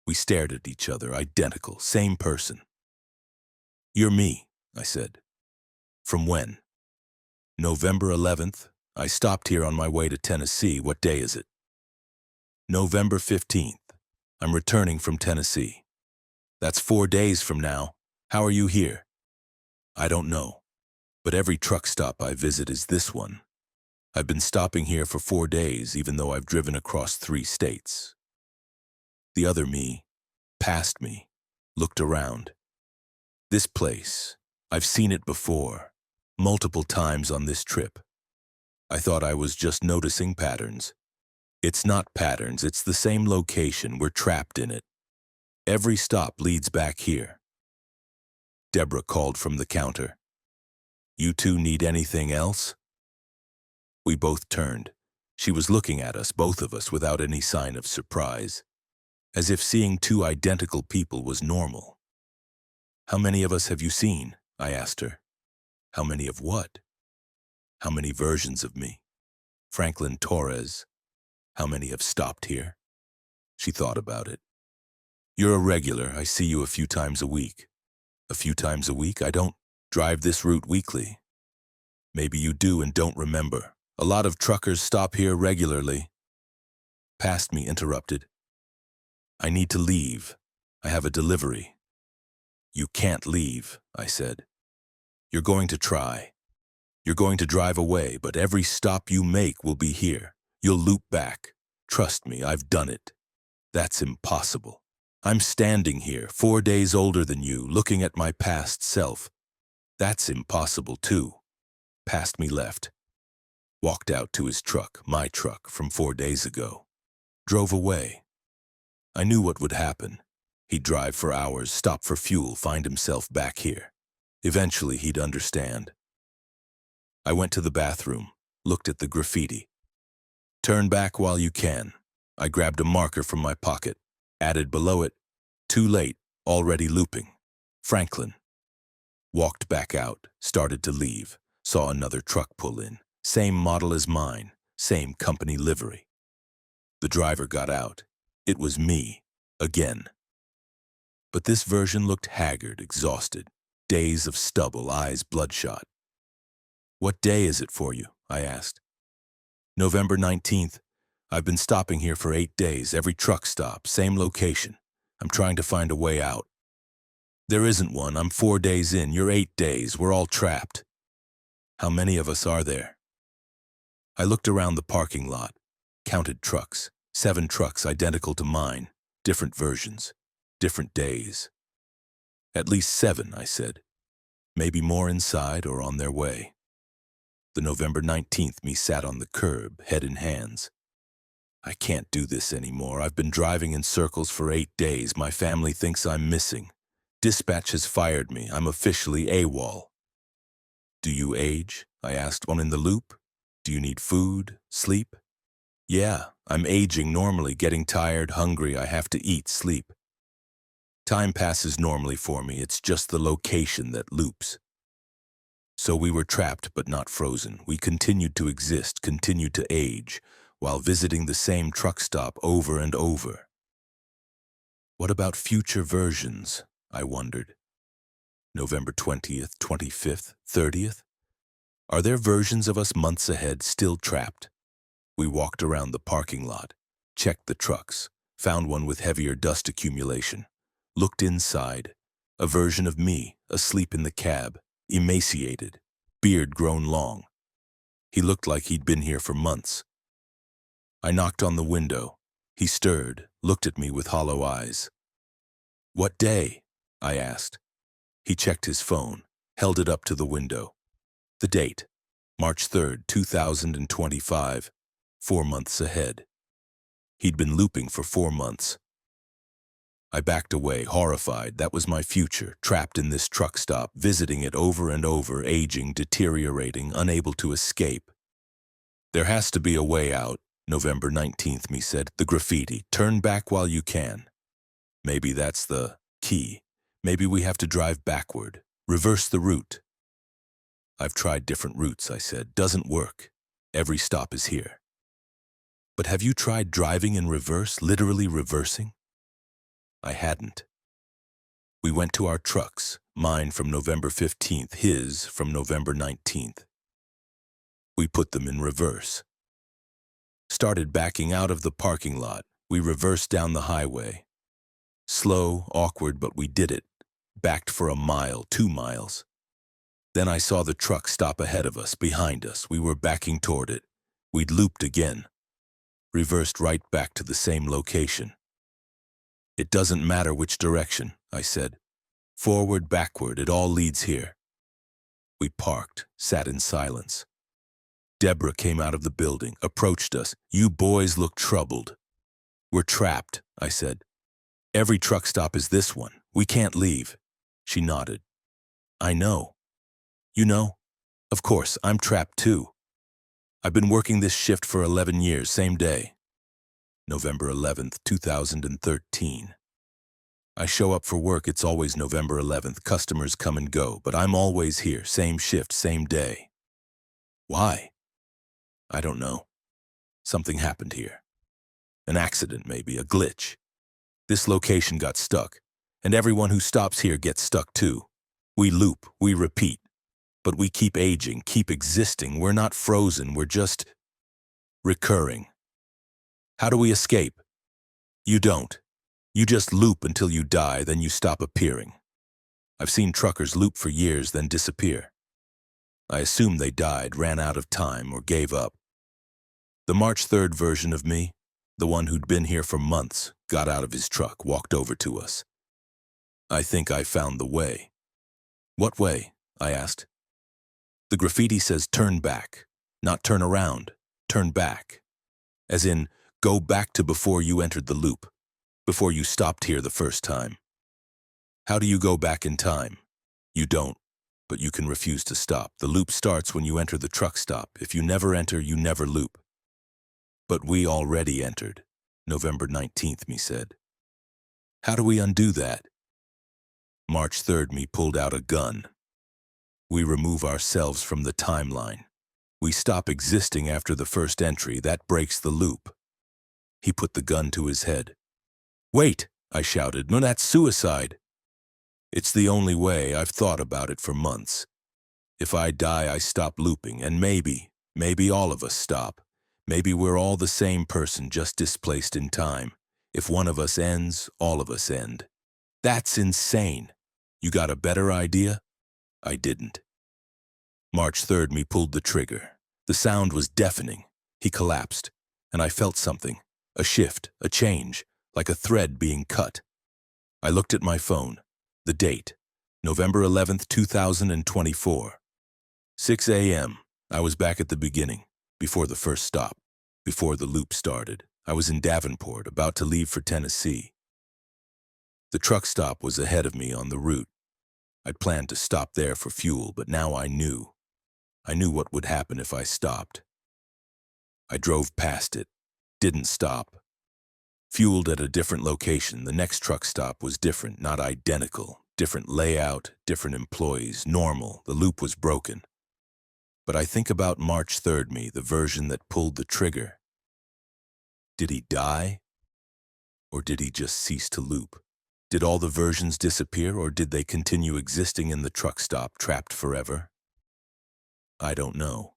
We stared at each other, identical, same person. "You're me," I said. "From when?" "November 11th. I stopped here on my way to Tennessee. What day is it?" "November 15th. I'm returning from Tennessee." "That's 4 days from now. How are you here?" "I don't know, but every truck stop I visit is this one. I've been stopping here for 4 days, even though I've driven across 3 states. The other me passed me, looked around. "This place, I've seen it before, multiple times on this trip. I thought I was just noticing patterns. It's not patterns, it's the same location. We're trapped in it. Every stop leads back here." Deborah called from the counter. "You two need anything else?" We both turned. She was looking at us, both of us, without any sign of surprise, as if seeing 2 identical people was normal. "How many of us have you seen?" I asked her. "How many of what?" "How many versions of me?" "Franklin Torres." "How many have stopped here?" She thought about it. "You're a regular. I see you a few times a week." "A few times a week? I don't drive this route weekly." "Maybe you do and don't remember. A lot of truckers stop here regularly." Past me interrupted. "I need to leave. I have a delivery." "You can't leave," I said. "You're going to try. You're going to drive away, but every stop you make will be here. You'll loop back. Trust me, I've done it." "That's impossible. I'm standing here, 4 days older than you, looking at my past self." "That's impossible too." Past me left. Walked out to his truck, my truck, from 4 days ago. Drove away. I knew what would happen. He'd drive for hours, stop for fuel, find himself back here. Eventually he'd understand. I went to the bathroom, looked at the graffiti. "Turn back while you can." I grabbed a marker from my pocket, added below it, "Too late, already looping. Franklin." Walked back out, started to leave, saw another truck pull in. Same model as mine, same company livery. The driver got out. It was me, again. But this version looked haggard, exhausted, days of stubble, eyes bloodshot. "What day is it for you?" I asked. "November 19th. I've been stopping here for 8 days, every truck stop, same location. I'm trying to find a way out." "There isn't one. I'm 4 days in. You're 8 days. We're all trapped." "How many of us are there?" I looked around the parking lot, counted trucks, 7 trucks identical to mine, different versions, different days. "At least 7, I said. "Maybe more inside or on their way." The November 19th me sat on the curb, head in hands. "I can't do this anymore. I've been driving in circles for 8 days. My family thinks I'm missing. Dispatch has fired me. I'm officially AWOL." "Do you age?" I asked. "On in the loop? Do you need food, sleep?" "Yeah, I'm aging normally, getting tired, hungry. I have to eat, sleep. Time passes normally for me. It's just the location that loops." So we were trapped but not frozen. We continued to exist, continued to age, while visiting the same truck stop over and over. What about future versions? I wondered. November 20th, 25th, 30th? Are there versions of us months ahead still trapped? We walked around the parking lot, checked the trucks, found one with heavier dust accumulation, looked inside, a version of me, asleep in the cab, emaciated, beard grown long. He looked like he'd been here for months. I knocked on the window. He stirred, looked at me with hollow eyes. "What day?" I asked. He checked his phone, held it up to the window. The date, March 3rd, 2025, 4 months ahead. He'd been looping for 4 months. I backed away, horrified. That was my future, trapped in this truck stop, visiting it over and over, aging, deteriorating, unable to escape. "There has to be a way out," November 19th me said. "The graffiti. Turn back while you can." Maybe that's the Key. Maybe we have to drive backward. Reverse the route. I've tried different routes, I said. Doesn't work. Every stop is here. But have you tried driving in reverse, literally reversing? I hadn't. We went to our trucks, mine from November 15th, his from November 19th. We put them in reverse. Started backing out of the parking lot. We reversed down the highway. Slow, awkward, but we did it. Backed for a mile, 2 miles. Then I saw the truck stop ahead of us, behind us. We were backing toward it. We'd looped again. Reversed right back to the same location. It doesn't matter which direction, I said. Forward, backward, it all leads here. We parked, sat in silence. Deborah came out of the building, approached us. You boys look troubled. We're trapped, I said. Every truck stop is this one. We can't leave. She nodded. I know. You know? Of course, I'm trapped too. I've been working this shift for 11 years, same day. November 11th, 2013. I show up for work, it's always November 11th. Customers come and go, but I'm always here, same shift, same day. Why? I don't know. Something happened here. An accident, maybe, a glitch. This location got stuck, and everyone who stops here gets stuck too. We loop, we repeat. But we keep aging, keep existing. We're not frozen, we're just recurring. How do we escape? You don't. You just loop until you die, then you stop appearing. I've seen truckers loop for years, then disappear. I assume they died, ran out of time, or gave up. The March 3rd version of me, the one who'd been here for months, got out of his truck, walked over to us. I think I found the way. What way? I asked. The graffiti says turn back, not turn around, turn back. As in, go back to before you entered the loop, before you stopped here the first time. How do you go back in time? You don't, but you can refuse to stop. The loop starts when you enter the truck stop. If you never enter, you never loop. But we already entered. November 19th, me said. How do we undo that? March 3rd, me pulled out a gun. We remove ourselves from the timeline. We stop existing after the first entry. That breaks the loop. He put the gun to his head. Wait, I shouted. No, that's suicide. It's the only way. I've thought about it for months. If I die, I stop looping, and maybe all of us stop. Maybe we're all the same person, just displaced in time. If one of us ends, all of us end. That's insane. You got a better idea? I didn't. March 3rd, me pulled the trigger. The sound was deafening. He collapsed, and I felt something, a shift, a change, like a thread being cut. I looked at my phone. The date, November 11th, 2024. 6 a.m. I was back at the beginning, before the first stop, before the loop started. I was in Davenport, about to leave for Tennessee. The truck stop was ahead of me on the route. I'd planned to stop there for fuel, but now I knew. I knew what would happen if I stopped. I drove past it, didn't stop. Fueled at a different location, the next truck stop was different, not identical. Different layout, different employees, normal, the loop was broken. But I think about March 3rd me, the version that pulled the trigger. Did he die? Or did he just cease to loop? Did all the versions disappear, or did they continue existing in the truck stop, trapped forever? I don't know.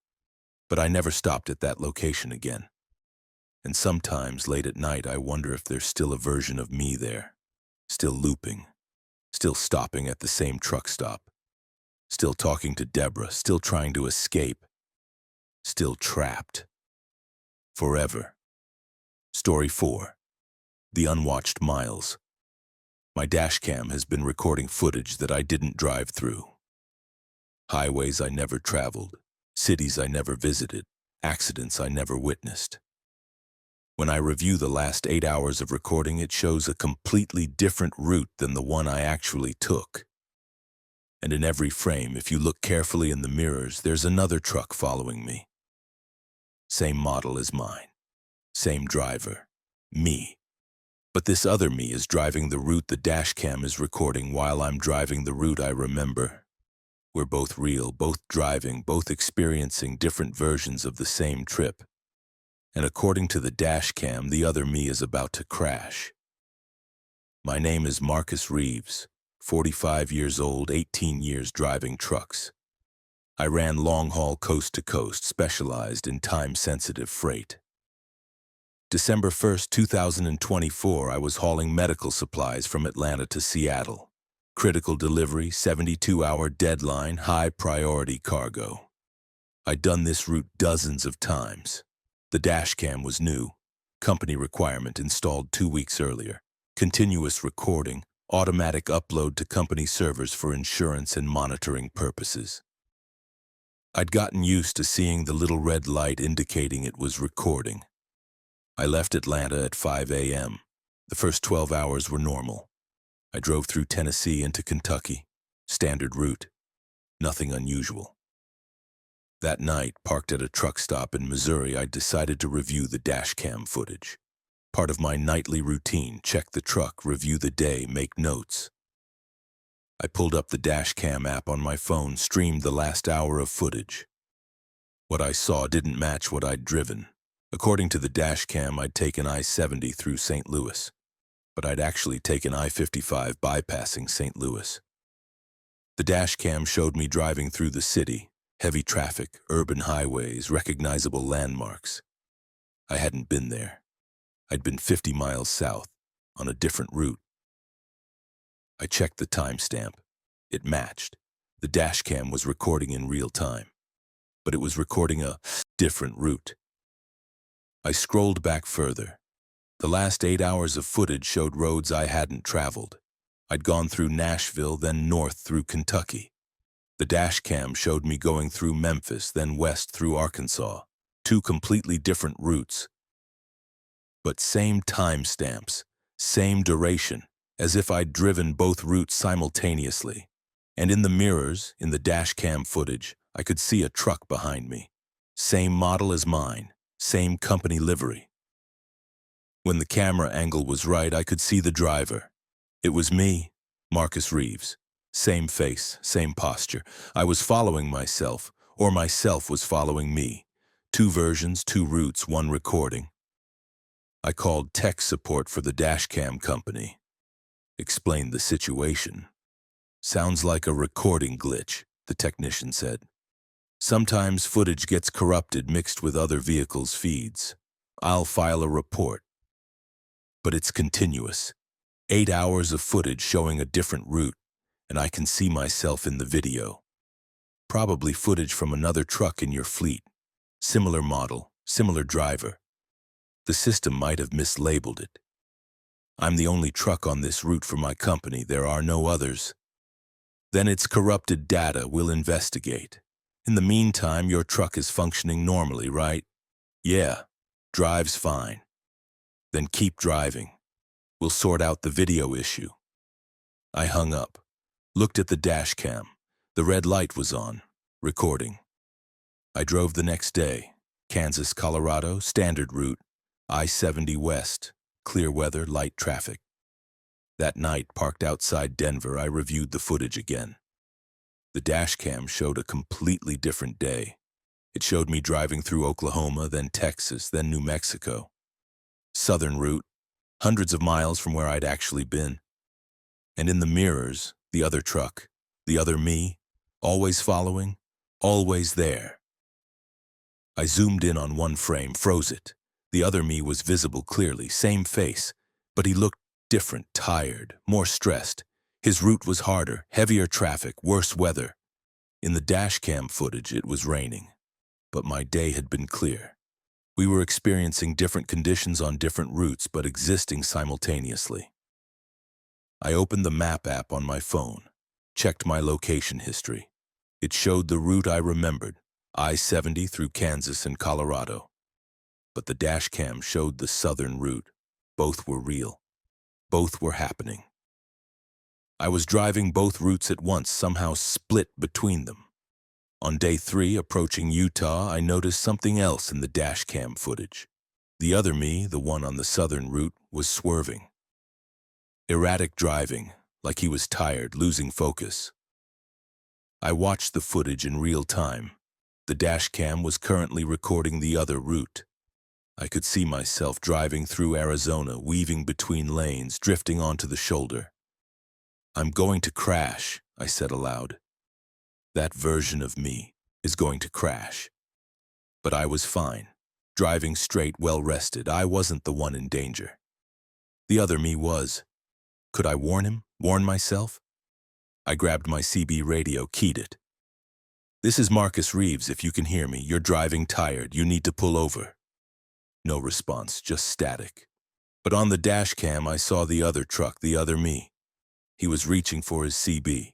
But I never stopped at that location again. And sometimes, late at night, I wonder if there's still a version of me there. Still looping. Still stopping at the same truck stop. Still talking to Deborah. Still trying to escape. Still trapped. Forever. Story 4. The Unwatched Miles. My dashcam has been recording footage that I didn't drive through. Highways I never traveled. Cities I never visited. Accidents I never witnessed. When I review the last 8 hours of recording, it shows a completely different route than the one I actually took. And in every frame, if you look carefully in the mirrors, there's another truck following me. Same model as mine. Same driver. Me. But this other me is driving the route the dashcam is recording while I'm driving the route I remember. We're both real, both driving, both experiencing different versions of the same trip. And according to the dashcam, the other me is about to crash. My name is Marcus Reeves, 45 years old, 18 years driving trucks. I ran long-haul coast-to-coast, specialized in time-sensitive freight. December 1st, 2024, I was hauling medical supplies from Atlanta to Seattle. Critical delivery, 72-hour deadline, high-priority cargo. I'd done this route dozens of times. The dashcam was new. Company requirement installed 2 weeks earlier. Continuous recording, automatic upload to company servers for insurance and monitoring purposes. I'd gotten used to seeing the little red light indicating it was recording. I left Atlanta at 5 a.m. The first 12 hours were normal. I drove through Tennessee into Kentucky. Standard route. Nothing unusual. That night, parked at a truck stop in Missouri, I decided to review the dashcam footage. Part of my nightly routine, check the truck, review the day, make notes. I pulled up the dashcam app on my phone, streamed the last hour of footage. What I saw didn't match what I'd driven. According to the dashcam, I'd taken I-70 through St. Louis, but I'd actually taken I-55 bypassing St. Louis. The dashcam showed me driving through the city, heavy traffic, urban highways, recognizable landmarks. I hadn't been there. I'd been 50 miles south, on a different route. I checked the timestamp. It matched. The dashcam was recording in real time, but it was recording a different route. I scrolled back further. The last 8 hours of footage showed roads I hadn't traveled. I'd gone through Nashville, then north through Kentucky. The dashcam showed me going through Memphis, then west through Arkansas. 2 completely different routes. But same timestamps, same duration, as if I'd driven both routes simultaneously. And in the mirrors, in the dashcam footage, I could see a truck behind me. Same model as mine, same company livery. When the camera angle was right, I could see the driver. It was me, Marcus Reeves. Same face, same posture. I was following myself, or myself was following me. 2 versions, 2 routes, 1 recording. I called tech support for the dashcam company. Explained the situation. Sounds like a recording glitch, the technician said. Sometimes footage gets corrupted mixed with other vehicles' feeds. I'll file a report. But it's continuous. 8 hours of footage showing a different route, and I can see myself in the video. Probably footage from another truck in your fleet. Similar model, similar driver. The system might have mislabeled it. I'm the only truck on this route for my company. There are no others. Then it's corrupted data. We'll investigate. In the meantime, your truck is functioning normally, right? Yeah, drives fine. Then keep driving. We'll sort out the video issue. I hung up, looked at the dashcam. The red light was on, recording. I drove the next day. Kansas, Colorado, standard route. I-70 west, clear weather, light traffic. That night, parked outside Denver, I reviewed the footage again. The dashcam showed a completely different day. It showed me driving through Oklahoma, then Texas, then New Mexico. Southern route, hundreds of miles from where I'd actually been. And in the mirrors, the other truck, the other me, always following, always there. I zoomed in on one frame, froze it. The other me was visible clearly, same face, but he looked different, tired, more stressed. His route was harder, heavier traffic, worse weather. In the dashcam footage, it was raining, but my day had been clear. We were experiencing different conditions on different routes, but existing simultaneously. I opened the map app on my phone, checked my location history. It showed the route I remembered, I-70 through Kansas and Colorado. But the dashcam showed the southern route. Both were real. Both were happening. I was driving both routes at once, somehow split between them. On day 3, approaching Utah, I noticed something else in the dashcam footage. The other me, the one on the southern route, was swerving. Erratic driving, like he was tired, losing focus. I watched the footage in real time. The dash cam was currently recording the other route. I could see myself driving through Arizona, weaving between lanes, drifting onto the shoulder. "I'm going to crash," I said aloud. "That version of me is going to crash." But I was fine. Driving straight, well-rested. I wasn't the one in danger. The other me was. Could I warn him? Warn myself? I grabbed my CB radio, keyed it. "This is Marcus Reeves. If you can hear me, you're driving tired. You need to pull over." No response, just static. But on the dash cam, I saw the other truck, the other me. He was reaching for his CB.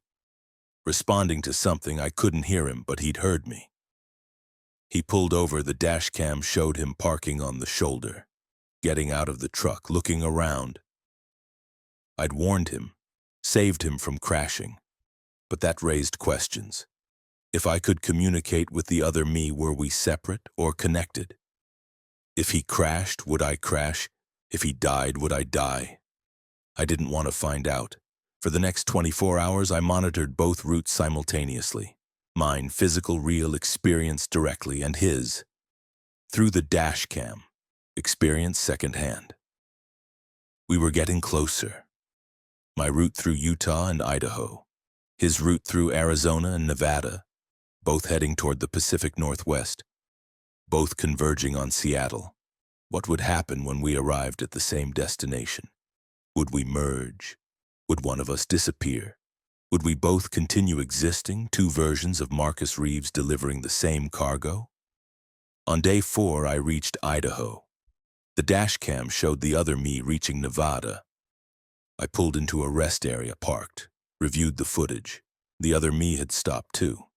Responding to something. I couldn't hear him, but he'd heard me. He pulled over. The dash cam showed him parking on the shoulder, getting out of the truck, looking around. I'd warned him, saved him from crashing, but that raised questions. If I could communicate with the other me, were we separate or connected? If he crashed, would I crash? If he died, would I die? I didn't want to find out. For the next 24 hours, I monitored both routes simultaneously. Mine, physical, real experience directly, and his, through the dash cam, experience secondhand. We were getting closer. My route through Utah and Idaho, his route through Arizona and Nevada, both heading toward the Pacific Northwest, both converging on Seattle. What would happen when we arrived at the same destination? Would we merge? Would one of us disappear? Would we both continue existing, two versions of Marcus Reeves delivering the same cargo? On day 4, I reached Idaho. The dash cam showed the other me reaching Nevada. I pulled into a rest area, parked, reviewed the footage. The other me had stopped too.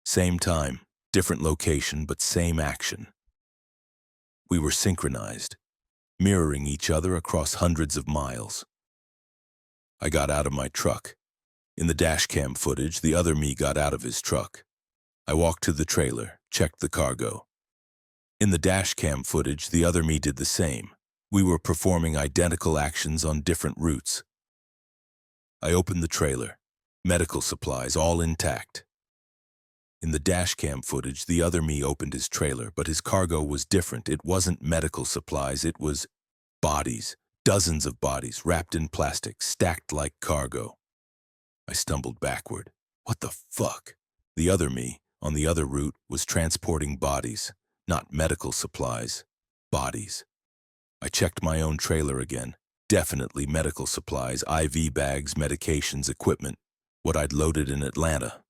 Same time, different location, but same action. We were synchronized, mirroring each other across hundreds of miles. I got out of my truck. In the dash cam footage, the other me got out of his truck. I walked to the trailer, checked the cargo. In the dash cam footage, the other me did the same. We were performing identical actions on different routes. I opened the trailer. Medical supplies, all intact. In the dash cam footage, the other me opened his trailer, but his cargo was different. It wasn't medical supplies, it was bodies. Dozens of bodies, wrapped in plastic, stacked like cargo. I stumbled backward. What the fuck? The other me, on the other route, was transporting bodies, not medical supplies. Bodies. I checked my own trailer again. Definitely medical supplies, IV bags, medications, equipment, what I'd loaded in Atlanta.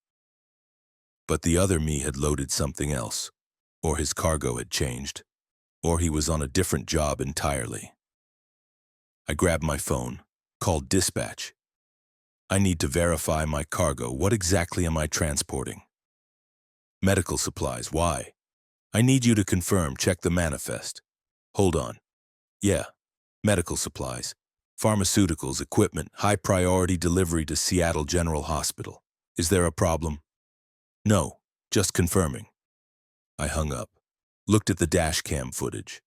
But the other me had loaded something else, or his cargo had changed, or he was on a different job entirely. I grabbed my phone, called dispatch. "I need to verify my cargo. What exactly am I transporting?" "Medical supplies. Why?" "I need you to confirm. Check the manifest." "Hold on. Yeah, medical supplies, pharmaceuticals, equipment, high priority delivery to Seattle General Hospital. Is there a problem?" "No, just confirming." I hung up, looked at the dash cam footage.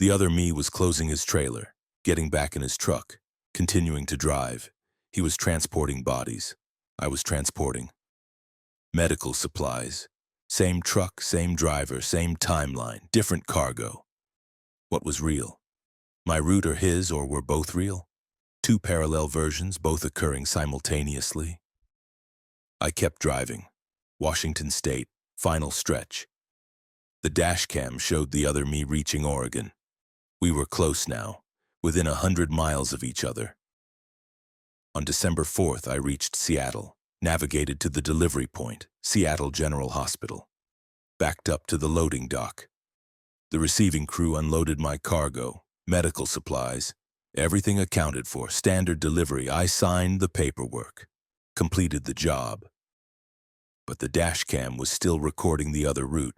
The other me was closing his trailer, getting back in his truck, continuing to drive. He was transporting bodies. I was transporting medical supplies. Same truck, same driver, same timeline, different cargo. What was real? My route or his, or were both real? Two parallel versions, both occurring simultaneously. I kept driving. Washington State, final stretch. The dash cam showed the other me reaching Oregon. We were close now, within 100 miles of each other. On December 4th, I reached Seattle, navigated to the delivery point, Seattle General Hospital. Backed up to the loading dock. The receiving crew unloaded my cargo, medical supplies, everything accounted for, standard delivery. I signed the paperwork, completed the job. But the dash cam was still recording the other route.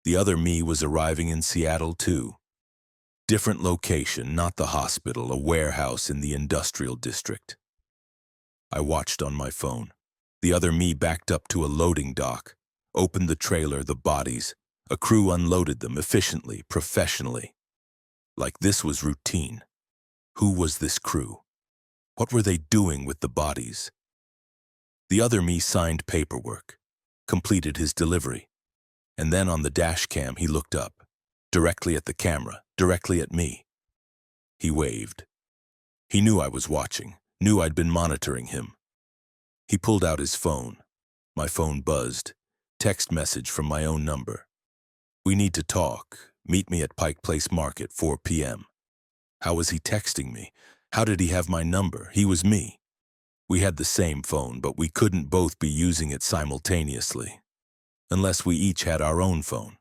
The other me was arriving in Seattle too. Different location, not the hospital, a warehouse in the industrial district. I watched on my phone. The other me backed up to a loading dock, opened the trailer, the bodies. A crew unloaded them efficiently, professionally. Like this was routine. Who was this crew? What were they doing with the bodies? The other me signed paperwork, completed his delivery, and then on the dash cam he looked up, directly at the camera, directly at me. He waved. He knew I was watching, knew I'd been monitoring him. He pulled out his phone. My phone buzzed. Text message from my own number. We need to talk. Meet me at Pike Place Market, 4 p.m. How was he texting me? How did he have my number? He was me. We had the same phone, but we couldn't both be using it simultaneously. Unless we each had our own phone.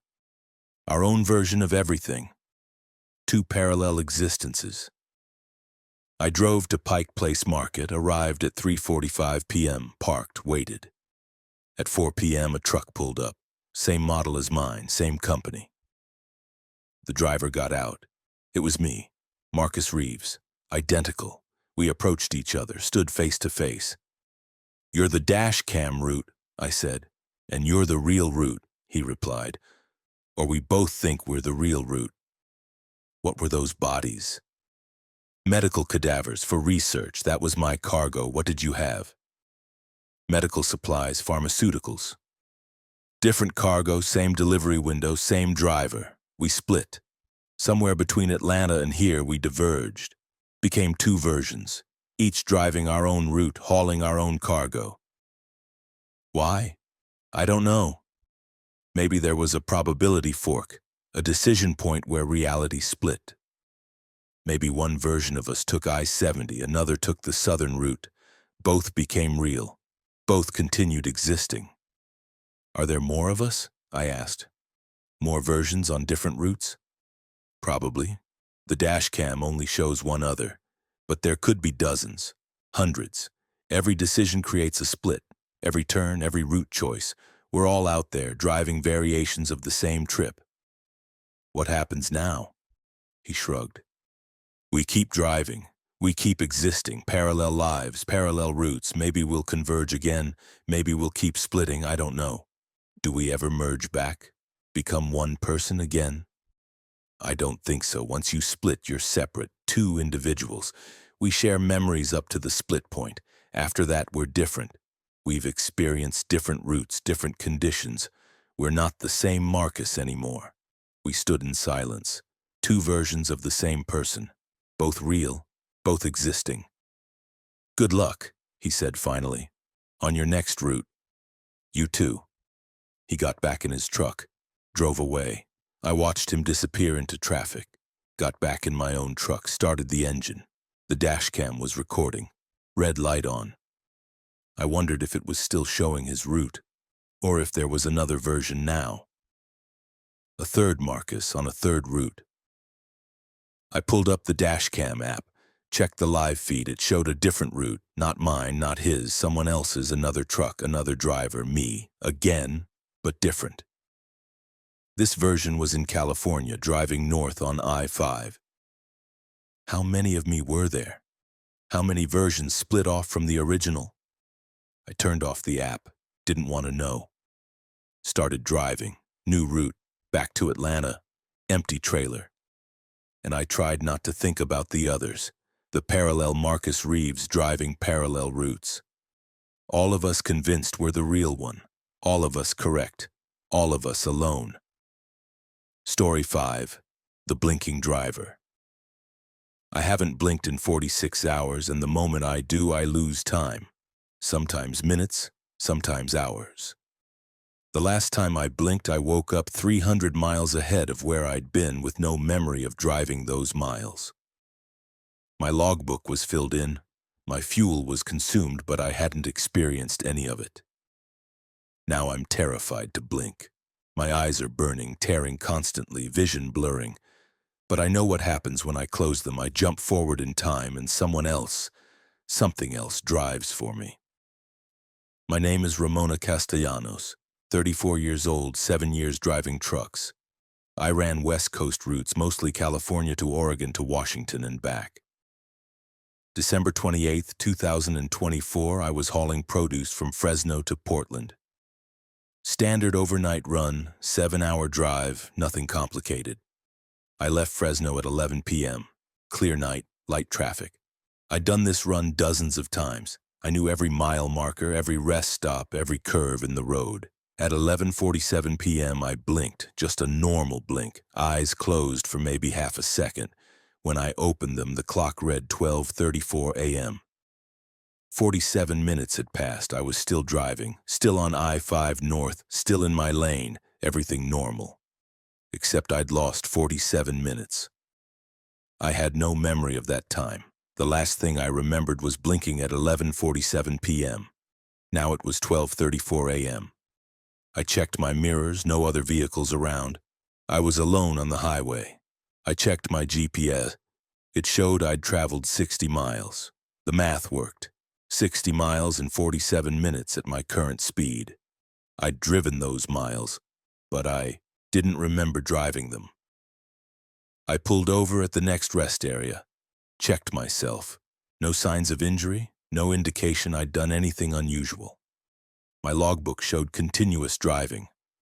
Our own version of everything. Two parallel existences. I drove to Pike Place Market, arrived at 3:45 p.m., parked, waited. At 4 p.m., a truck pulled up. Same model as mine, same company. The driver got out. It was me, Marcus Reeves, identical. We approached each other, stood face to face. "You're the dash cam route," I said. "And you're the real route," he replied. "Or we both think we're the real route." What were those bodies? Medical cadavers for research. That was my cargo. What did you have? Medical supplies, pharmaceuticals. Different cargo, same delivery window, same driver. We split. Somewhere between Atlanta and here we diverged. Became two versions, each driving our own route, hauling our own cargo. Why? I don't know. Maybe there was a probability fork, a decision point where reality split. Maybe one version of us took I-70, another took the southern route. Both became real. Both continued existing. Are there more of us? I asked. More versions on different routes? Probably. The dash cam only shows one other. But there could be dozens, hundreds. Every decision creates a split. Every turn, every route choice. We're all out there, driving variations of the same trip. What happens now? He shrugged. We keep driving. We keep existing, parallel lives, parallel routes. Maybe we'll converge again. Maybe we'll keep splitting, I don't know. Do we ever merge back? Become one person again? I don't think so. Once you split, you're separate, two individuals. We share memories up to the split point. After that, we're different. We've experienced different routes, different conditions. We're not the same Marcus anymore. We stood in silence. Two versions of the same person. Both real, both existing. Good luck, he said finally. On your next route. You too. He got back in his truck, drove away. I watched him disappear into traffic, got back in my own truck, started the engine. The dash cam was recording, red light on. I wondered if it was still showing his route, or if there was another version now. A third Marcus on a third route. I pulled up the dash cam app, checked the live feed. It showed a different route, not mine, not his, someone else's, another truck, another driver, me, again, but different. This version was in California, driving north on I-5. How many of me were there? How many versions split off from the original? I turned off the app, didn't want to know. Started driving, new route, back to Atlanta, empty trailer. And I tried not to think about the others, the parallel Marcus Reeves driving parallel routes. All of us convinced we're the real one, all of us correct, all of us alone. Story 5. The Blinking Driver. I haven't blinked in 46 hours, and the moment I do, I lose time. Sometimes minutes, sometimes hours. The last time I blinked, I woke up 300 miles ahead of where I'd been with no memory of driving those miles. My logbook was filled in, my fuel was consumed, but I hadn't experienced any of it. Now I'm terrified to blink. My eyes are burning, tearing constantly, vision blurring. But I know what happens when I close them. I jump forward in time and someone else, something else drives for me. My name is Ramona Castellanos, 34 years old, 7 years driving trucks. I ran West Coast routes, mostly California to Oregon to Washington and back. December 28, 2024, I was hauling produce from Fresno to Portland. Standard overnight run, 7-hour drive, nothing complicated. I left Fresno at 11 p.m. Clear night, light traffic. I'd done this run dozens of times. I knew every mile marker, every rest stop, every curve in the road. At 11:47 p.m., I blinked, just a normal blink, eyes closed for maybe half a second. When I opened them, the clock read 12:34 a.m. 47 minutes had passed. I was still driving, still on I-5 North, still in my lane, everything normal. Except I'd lost 47 minutes. I had no memory of that time. The last thing I remembered was blinking at 11:47 p.m. Now it was 12:34 a.m. I checked my mirrors, no other vehicles around. I was alone on the highway. I checked my GPS. It showed I'd traveled 60 miles. The math worked. 60 miles in 47 minutes at my current speed. I'd driven those miles, but I didn't remember driving them. I pulled over at the next rest area, checked myself. No signs of injury, no indication I'd done anything unusual. My logbook showed continuous driving.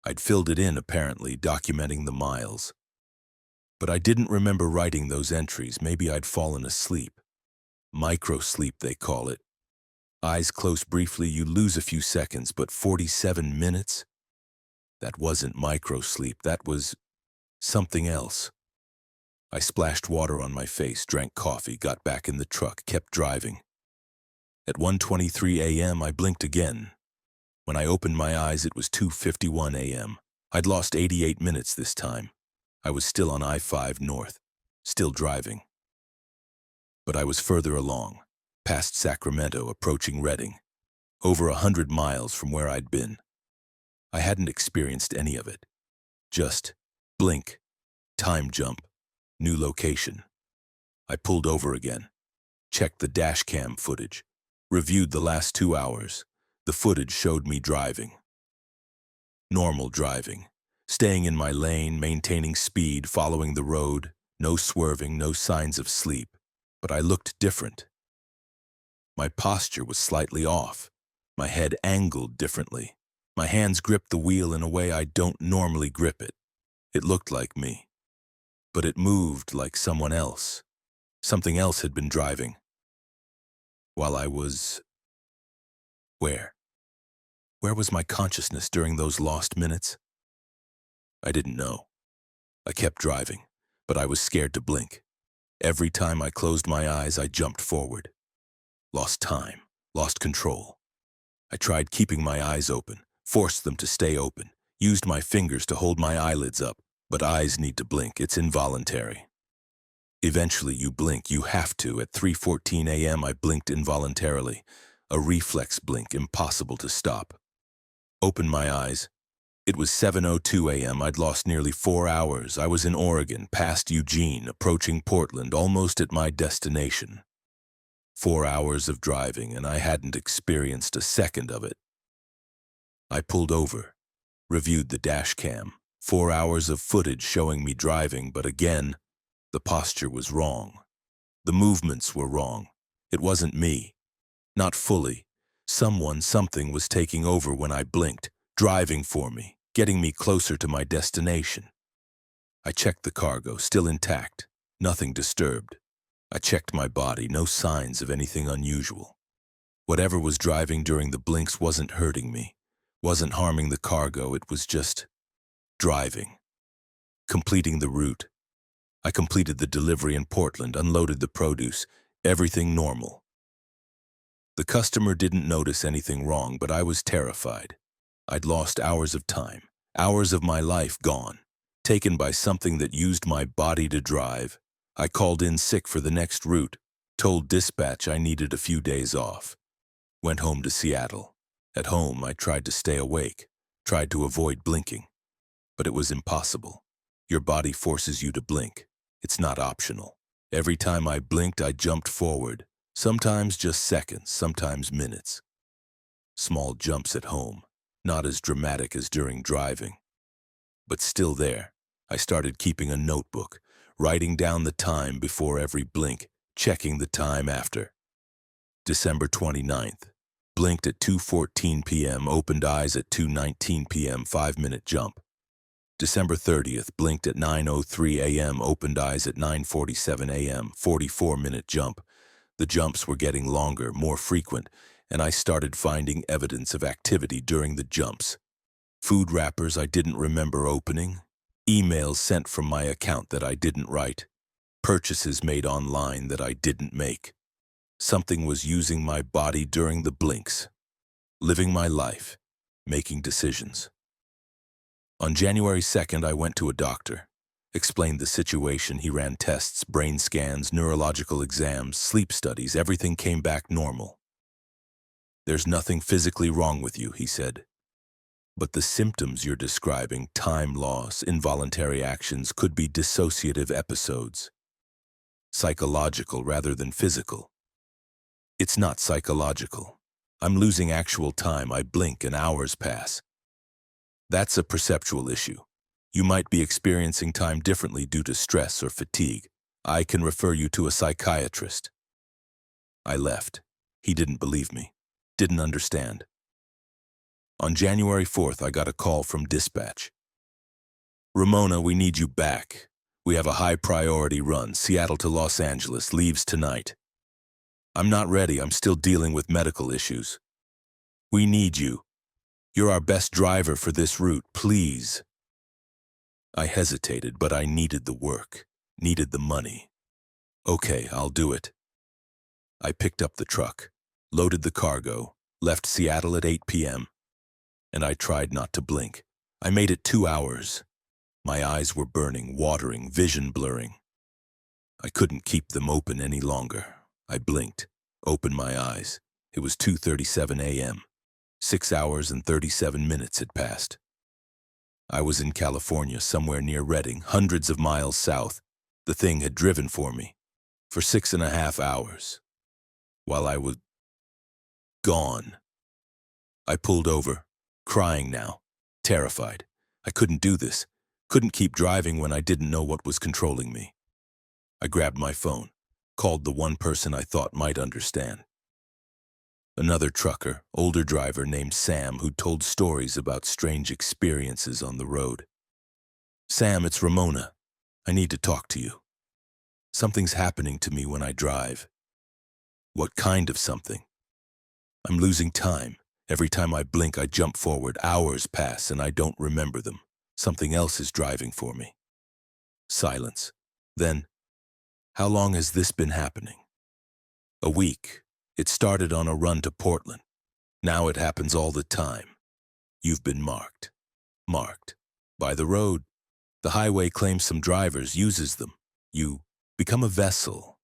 I'd filled it in, apparently, documenting the miles. But I didn't remember writing those entries. Maybe I'd fallen asleep. Micro-sleep, they call it. Eyes closed briefly, you lose a few seconds, but 47 minutes? That wasn't micro-sleep, that was something else. I splashed water on my face, drank coffee, got back in the truck, kept driving. At 1:23 a.m., I blinked again. When I opened my eyes, it was 2:51 a.m. I'd lost 88 minutes this time. I was still on I-5 North, still driving. But I was further along, past Sacramento, approaching Redding, over 100 miles from where I'd been. I hadn't experienced any of it. Just blink, time jump, new location. I pulled over again, checked the dash cam footage, reviewed the last 2 hours. The footage showed me driving. Normal driving, staying in my lane, maintaining speed, following the road, no swerving, no signs of sleep. But I looked different. My posture was slightly off, my head angled differently. My hands gripped the wheel in a way I don't normally grip it. It looked like me, but it moved like someone else. Something else had been driving. While I was... Where? Where was my consciousness during those lost minutes? I didn't know. I kept driving, but I was scared to blink. Every time I closed my eyes, I jumped forward. Lost time, lost control. I tried keeping my eyes open, forced them to stay open, used my fingers to hold my eyelids up, but eyes need to blink, it's involuntary. Eventually you blink, you have to. At 3:14 a.m. I blinked involuntarily. A reflex blink, impossible to stop. Opened my eyes. It was 7:02 a.m. I'd lost nearly 4 hours. I was in Oregon, past Eugene, approaching Portland, almost at my destination. 4 hours of driving, and I hadn't experienced a second of it. I pulled over, reviewed the dash cam. 4 hours of footage showing me driving, but again, the posture was wrong. The movements were wrong. It wasn't me. Not fully. Something was taking over when I blinked, driving for me, getting me closer to my destination. I checked the cargo, still intact, nothing disturbed. I checked my body, no signs of anything unusual. Whatever was driving during the blinks wasn't hurting me, wasn't harming the cargo, it was just driving. Completing the route. I completed the delivery in Portland, unloaded the produce, everything normal. The customer didn't notice anything wrong, but I was terrified. I'd lost hours of time, hours of my life gone, taken by something that used my body to drive. I called in sick for the next route, told dispatch I needed a few days off. Went home to Seattle. At home, I tried to stay awake, tried to avoid blinking. But it was impossible. Your body forces you to blink. It's not optional. Every time I blinked, I jumped forward. Sometimes just seconds, sometimes minutes. Small jumps at home, not as dramatic as during driving. But still there, I started keeping a notebook, writing down the time before every blink, checking the time after. December 29th, blinked at 2:14 p.m., opened eyes at 2:19 p.m., 5-minute jump. December 30th, blinked at 9:03 a.m., opened eyes at 9:47 a.m., 44-minute jump. The jumps were getting longer, more frequent, and I started finding evidence of activity during the jumps. Food wrappers I didn't remember opening, emails sent from my account that I didn't write, purchases made online that I didn't make. Something was using my body during the blinks, living my life, making decisions. On January 2nd, I went to a doctor, explained the situation. He ran tests, brain scans, neurological exams, sleep studies. Everything came back normal. "There's nothing physically wrong with you," he said. "But the symptoms you're describing, time loss, involuntary actions, could be dissociative episodes. Psychological rather than physical." "It's not psychological. I'm losing actual time. I blink and hours pass." "That's a perceptual issue. You might be experiencing time differently due to stress or fatigue. I can refer you to a psychiatrist." I left. He didn't believe me, didn't understand. On January 4th, I got a call from dispatch. "Ramona, we need you back. We have a high-priority run, Seattle to Los Angeles, leaves tonight." "I'm not ready. I'm still dealing with medical issues." "We need you. You're our best driver for this route, please." I hesitated, but I needed the work, needed the money. "Okay, I'll do it." I picked up the truck, loaded the cargo, left Seattle at 8 p.m., and I tried not to blink. I made it 2 hours. My eyes were burning, watering, vision blurring. I couldn't keep them open any longer. I blinked, opened my eyes. It was 2:37 a.m. 6 hours and 37 minutes had passed. I was in California, somewhere near Redding, hundreds of miles south. The thing had driven for me for 6.5 hours. While I was gone. I pulled over, crying now, terrified. I couldn't do this, couldn't keep driving when I didn't know what was controlling me. I grabbed my phone, called the one person I thought might understand. Another trucker, older driver named Sam, who told stories about strange experiences on the road. "Sam, it's Ramona. I need to talk to you. Something's happening to me when I drive." "What kind of something?" "I'm losing time. Every time I blink, I jump forward. Hours pass and I don't remember them. Something else is driving for me." Silence. Then, "How long has this been happening?" "A week. It started on a run to Portland. Now it happens all the time. You've been marked. Marked. By the road. The highway claims some drivers, uses them. You become a vessel.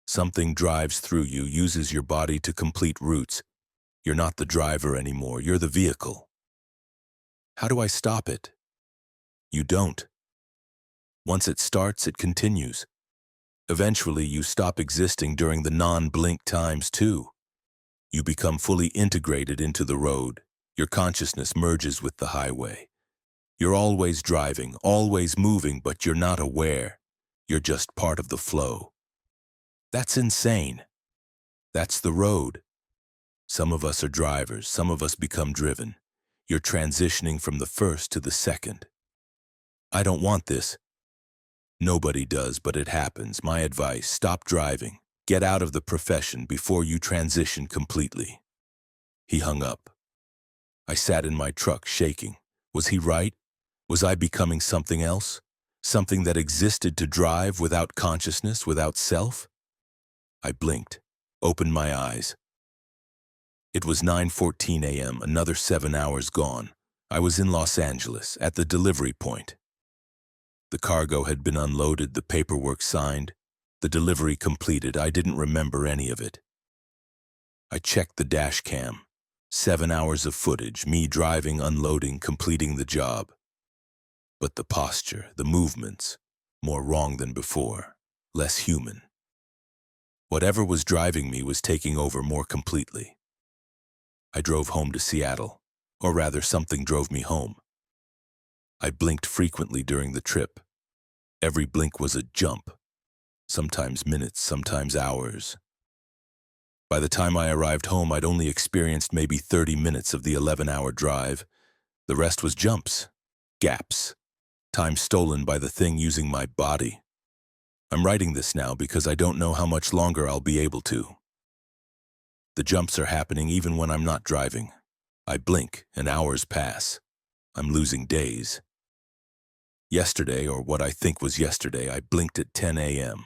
Something drives through you, uses your body to complete routes. You're not the driver anymore, you're the vehicle." "How do I stop it?" "You don't. Once it starts, it continues. Eventually, you stop existing during the non-blink times too. You become fully integrated into the road. Your consciousness merges with the highway. You're always driving, always moving, but you're not aware. You're just part of the flow." "That's insane." "That's the road. Some of us are drivers, some of us become driven. You're transitioning from the first to the second." "I don't want this." "Nobody does, but it happens. My advice, stop driving. Get out of the profession before you transition completely." He hung up. I sat in my truck, shaking. Was he right? Was I becoming something else? Something that existed to drive without consciousness, without self? I blinked, opened my eyes. It was 9:14 a.m., another 7 hours gone. I was in Los Angeles, at the delivery point. The cargo had been unloaded, the paperwork signed, the delivery completed. I didn't remember any of it. I checked the dash cam. 7 hours of footage, me driving, unloading, completing the job. But the posture, the movements, more wrong than before, less human. Whatever was driving me was taking over more completely. I drove home to Seattle, or rather something drove me home. I blinked frequently during the trip. Every blink was a jump, sometimes minutes, sometimes hours. By the time I arrived home, I'd only experienced maybe 30 minutes of the 11-hour drive. The rest was jumps, gaps, time stolen by the thing using my body. I'm writing this now because I don't know how much longer I'll be able to. The jumps are happening even when I'm not driving. I blink and hours pass. I'm losing days. Yesterday, or what I think was yesterday, I blinked at 10 a.m.,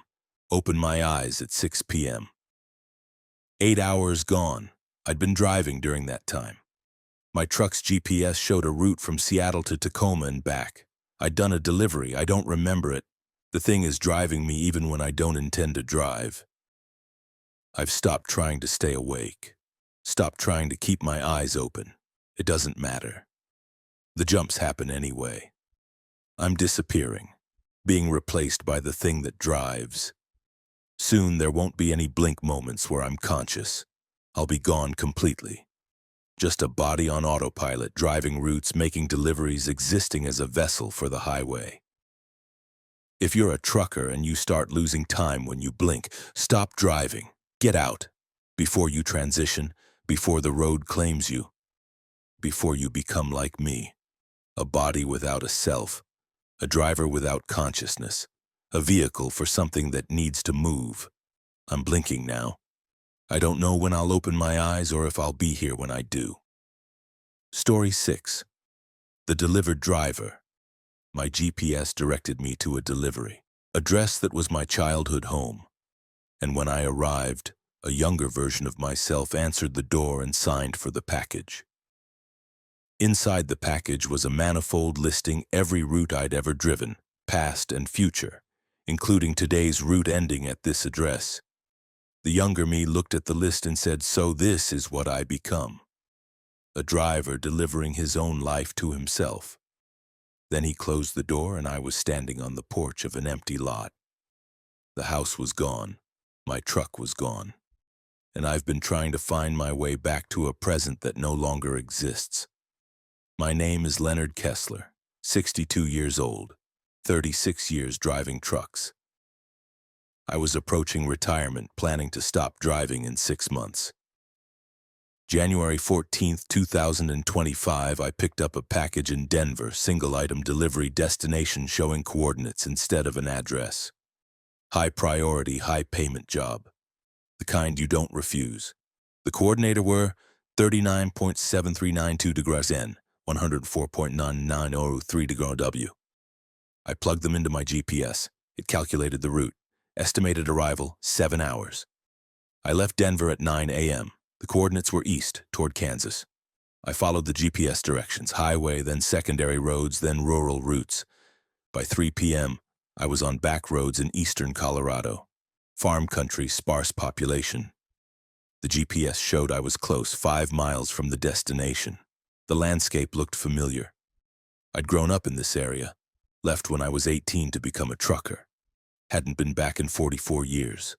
opened my eyes at 6 p.m. 8 hours gone. I'd been driving during that time. My truck's GPS showed a route from Seattle to Tacoma and back. I'd done a delivery. I don't remember it. The thing is driving me even when I don't intend to drive. I've stopped trying to stay awake. Stopped trying to keep my eyes open. It doesn't matter. The jumps happen anyway. I'm disappearing, being replaced by the thing that drives. Soon there won't be any blink moments where I'm conscious. I'll be gone completely. Just a body on autopilot, driving routes, making deliveries, existing as a vessel for the highway. If you're a trucker and you start losing time when you blink, stop driving. Get out. Before you transition, before the road claims you. Before you become like me. A body without a self. A driver without consciousness. A vehicle for something that needs to move. I'm blinking now. I don't know when I'll open my eyes or if I'll be here when I do. Story 6. The Delivered Driver. My GPS directed me to a delivery, address that was my childhood home. And when I arrived, a younger version of myself answered the door and signed for the package. Inside the package was a manifold listing every route I'd ever driven, past and future, including today's route ending at this address. The younger me looked at the list and said, "So this is what I become." A driver delivering his own life to himself. Then he closed the door and I was standing on the porch of an empty lot. The house was gone. My truck was gone. And I've been trying to find my way back to a present that no longer exists. My name is Leonard Kessler, 62 years old, 36 years driving trucks. I was approaching retirement, planning to stop driving in 6 months. January 14th, 2025, I picked up a package in Denver, single-item delivery destination showing coordinates instead of an address. High-priority, high-payment job. The kind you don't refuse. The coordinator were 39.7392 degrees N, 104.9903 degrees W. I plugged them into my GPS. It calculated the route. Estimated arrival, 7 hours. I left Denver at 9 a.m. The coordinates were east, toward Kansas. I followed the GPS directions, highway, then secondary roads, then rural routes. By 3 p.m., I was on back roads in eastern Colorado. Farm country, sparse population. The GPS showed I was close, 5 miles from the destination. The landscape looked familiar. I'd grown up in this area, left when I was 18 to become a trucker. Hadn't been back in 44 years.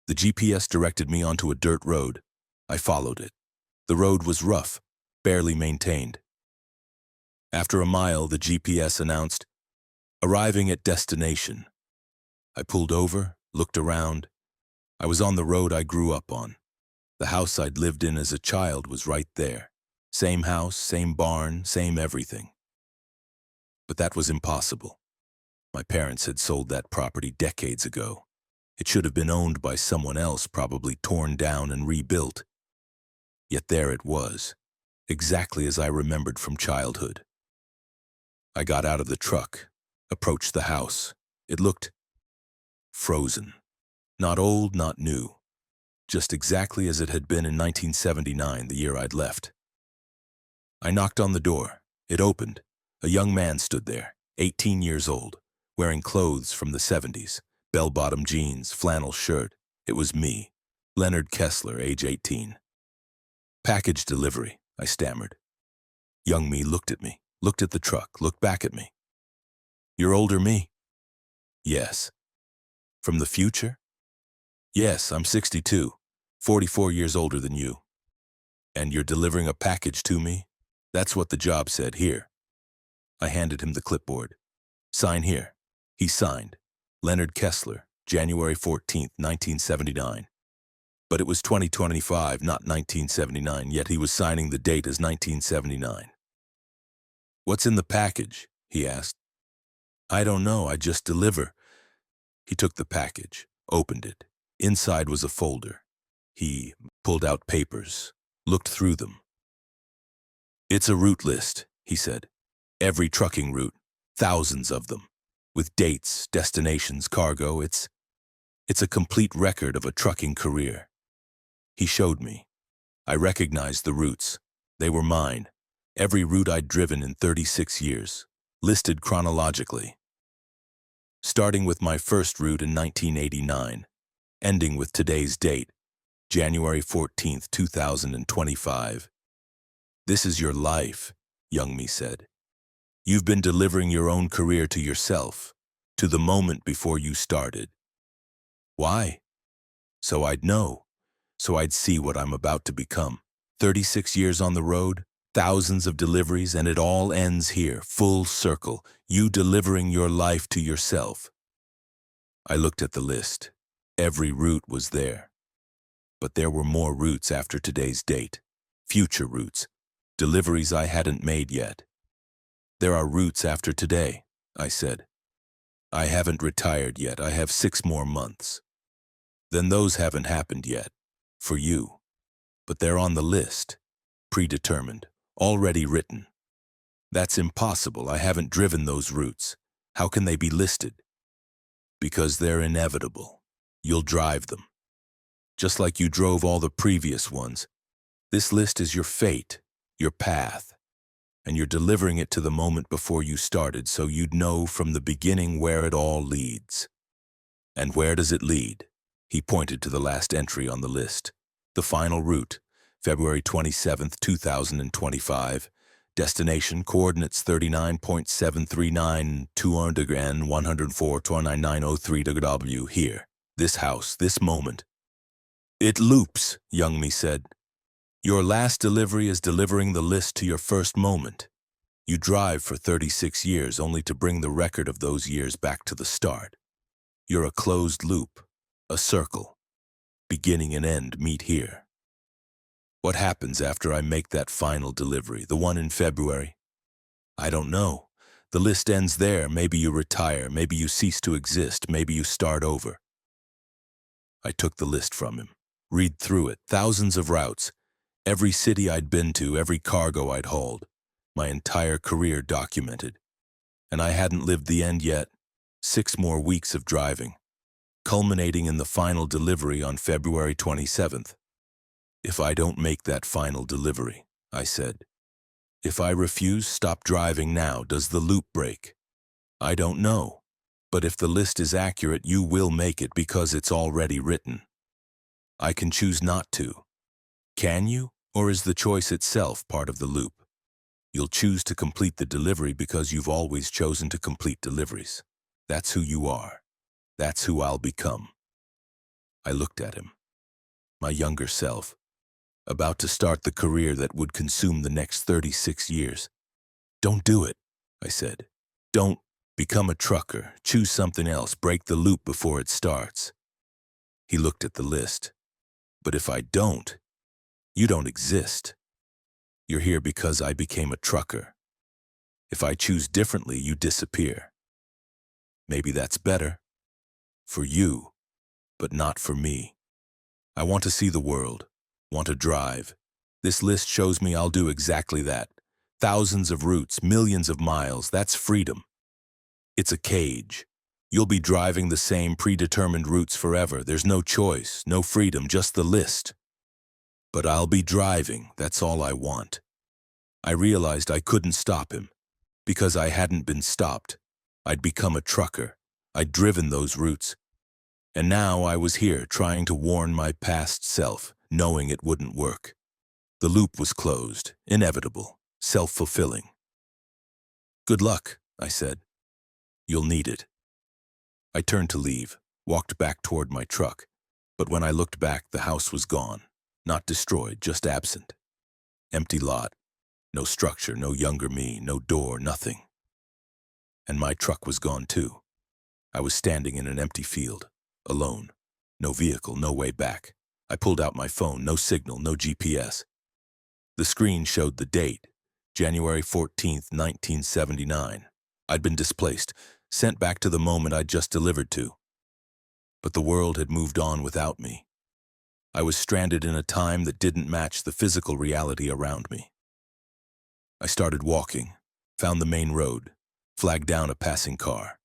The GPS directed me onto a dirt road. I followed it. The road was rough, barely maintained. After a mile, the GPS announced, "Arriving at destination." I pulled over, looked around. I was on the road I grew up on. The house I'd lived in as a child was right there. Same house, same barn, same everything. But that was impossible. My parents had sold that property decades ago. It should have been owned by someone else, probably torn down and rebuilt. Yet there it was, exactly as I remembered from childhood. I got out of the truck, approached the house. It looked frozen. Not old, not new. Just exactly as it had been in 1979, the year I'd left. I knocked on the door. It opened. A young man stood there, 18 years old, wearing clothes from the 70s, bell-bottom jeans, flannel shirt. It was me, Leonard Kessler, age 18. "Package delivery," I stammered. Young me looked at me, looked at the truck, looked back at me. "You're older me?" "Yes." "From the future?" "Yes, I'm 62, 44 years older than you." "And you're delivering a package to me?" "That's what the job said. Here." I handed him the clipboard. "Sign here." He signed. Leonard Kessler, January 14th, 1979. But it was 2025, not 1979, yet he was signing the date as 1979. "What's in the package?" he asked. "I don't know, I just deliver." He took the package, opened it. Inside was a folder. He pulled out papers, looked through them. "It's a route list," he said. "Every trucking route, thousands of them, with dates, destinations, cargo. It's a complete record of a trucking career." He showed me. I recognized the routes. They were mine. Every route I'd driven in 36 years, listed chronologically. Starting with my first route in 1989, ending with today's date, January 14th, 2025. "This is your life," young me said. "You've been delivering your own career to yourself, to the moment before you started." Why? So I'd know. So I'd see what I'm about to become. 36 years on the road, thousands of deliveries, and it all ends here, full circle, you delivering your life to yourself. I looked at the list. Every route was there. But there were more routes after today's date. Future routes. Deliveries I hadn't made yet. "There are routes after today," I said. "I haven't retired yet. I have 6 more months." "Then those haven't happened yet. For you. But they're on the list. Predetermined. Already written." "That's impossible. I haven't driven those routes. How can they be listed?" "Because they're inevitable. You'll drive them. Just like you drove all the previous ones. This list is your fate, your path. And you're delivering it to the moment before you started so you'd know from the beginning where it all leads." "And where does it lead?" He pointed to the last entry on the list. "The final route, February 27th, 2025. Destination, coordinates 39.739, 200 104, 29903 W. Here, this house, this moment." "It loops," young me said. "Your last delivery is delivering the list to your first moment. You drive for 36 years only to bring the record of those years back to the start. You're a closed loop, a circle. Beginning and end meet here." "What happens after I make that final delivery, the one in February?" "I don't know. The list ends there. Maybe you retire, maybe you cease to exist, maybe you start over." I took the list from him. Read through it. Thousands of routes. Every city I'd been to, every cargo I'd hauled. My entire career documented. And I hadn't lived the end yet. 6 more weeks of driving, culminating in the final delivery on February 27th. "If I don't make that final delivery," I said. "If I refuse, stop driving now, does the loop break?" "I don't know. But if the list is accurate, you will make it because it's already written." "I can choose not to." "Can you? Or is the choice itself part of the loop?" "You'll choose to complete the delivery because you've always chosen to complete deliveries. That's who you are. That's who I'll become." I looked at him. My younger self, about to start the career that would consume the next 36 years. "Don't do it," I said. "Don't become a trucker. Choose something else. Break the loop before it starts." He looked at the list. "But if I don't, you don't exist. You're here because I became a trucker. If I choose differently, you disappear. Maybe that's better. For you, but not for me. I want to see the world, want to drive. This list shows me I'll do exactly that. Thousands of routes, millions of miles, that's freedom. It's a cage. You'll be driving the same predetermined routes forever. There's no choice, no freedom, just the list. But I'll be driving, that's all I want." I realized I couldn't stop him, because I hadn't been stopped. I'd become a trucker. I'd driven those routes. And now I was here trying to warn my past self, knowing it wouldn't work. The loop was closed, inevitable, self-fulfilling. "Good luck," I said. "You'll need it." I turned to leave, walked back toward my truck, but when I looked back, the house was gone. Not destroyed, just absent. Empty lot. No structure, no younger me, no door, nothing. And my truck was gone too. I was standing in an empty field, alone. No vehicle, no way back. I pulled out my phone, no signal, no GPS. The screen showed the date, January 14th, 1979. I'd been displaced, sent back to the moment I'd just delivered to. but the world had moved on without me. I was stranded in a time that didn't match the physical reality around me. I started walking, found the main road, flagged down a passing car.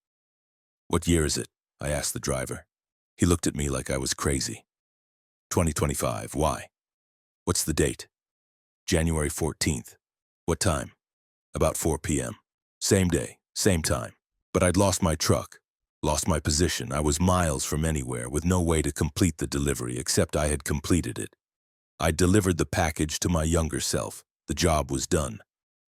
"What year is it?" I asked the driver. He looked at me like I was crazy. 2025, why? "What's the date?" "January 14th. "What time?" "About 4 p.m. Same day, same time. But I'd lost my truck, lost my position. I was miles from anywhere with no way to complete the delivery except I had completed it. I'd delivered the package to my younger self. The job was done.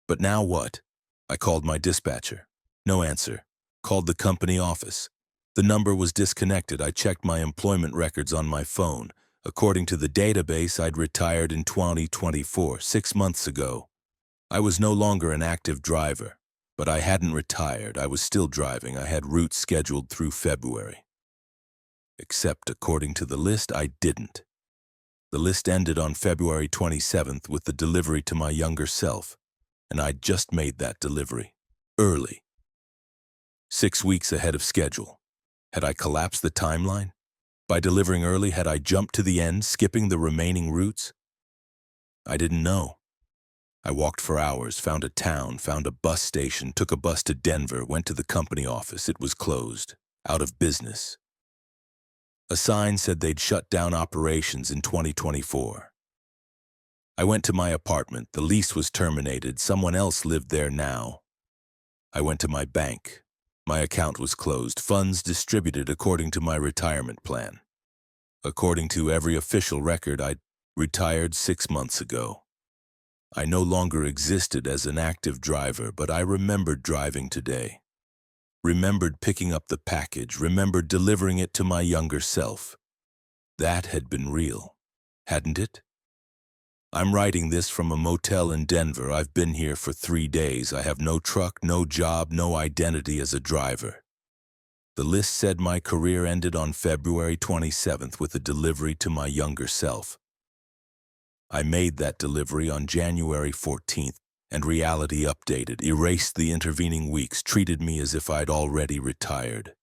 But now what? I called my dispatcher. No answer. Called the company office. The number was disconnected. I checked my employment records on my phone. According to the database, I'd retired in 2024, 6 months ago. I was no longer an active driver, but I hadn't retired. I was still driving. I had routes scheduled through February. Except, according to the list, I didn't. The list ended on February 27th with the delivery to my younger self, and I'd just made that delivery. Early. 6 weeks ahead of schedule. Had I collapsed the timeline? By delivering early, had I jumped to the end, skipping the remaining routes? I didn't know. I walked for hours, found a town, found a bus station, took a bus to Denver, went to the company office. It was closed, out of business. A sign said they'd shut down operations in 2024. I went to my apartment. The lease was terminated. Someone else lived there now. I went to my bank. My account was closed, funds distributed according to my retirement plan. According to every official record, I'd retired 6 months ago. I no longer existed as an active driver, but I remembered driving today. Remembered picking up the package, remembered delivering it to my younger self. That had been real, hadn't it? I'm writing this from a motel in Denver. I've been here for 3 days. I have no truck, no job, no identity as a driver. The list said my career ended on February 27th with a delivery to my younger self. I made that delivery on January 14th, and reality updated, erased the intervening weeks, treated me as if I'd already retired.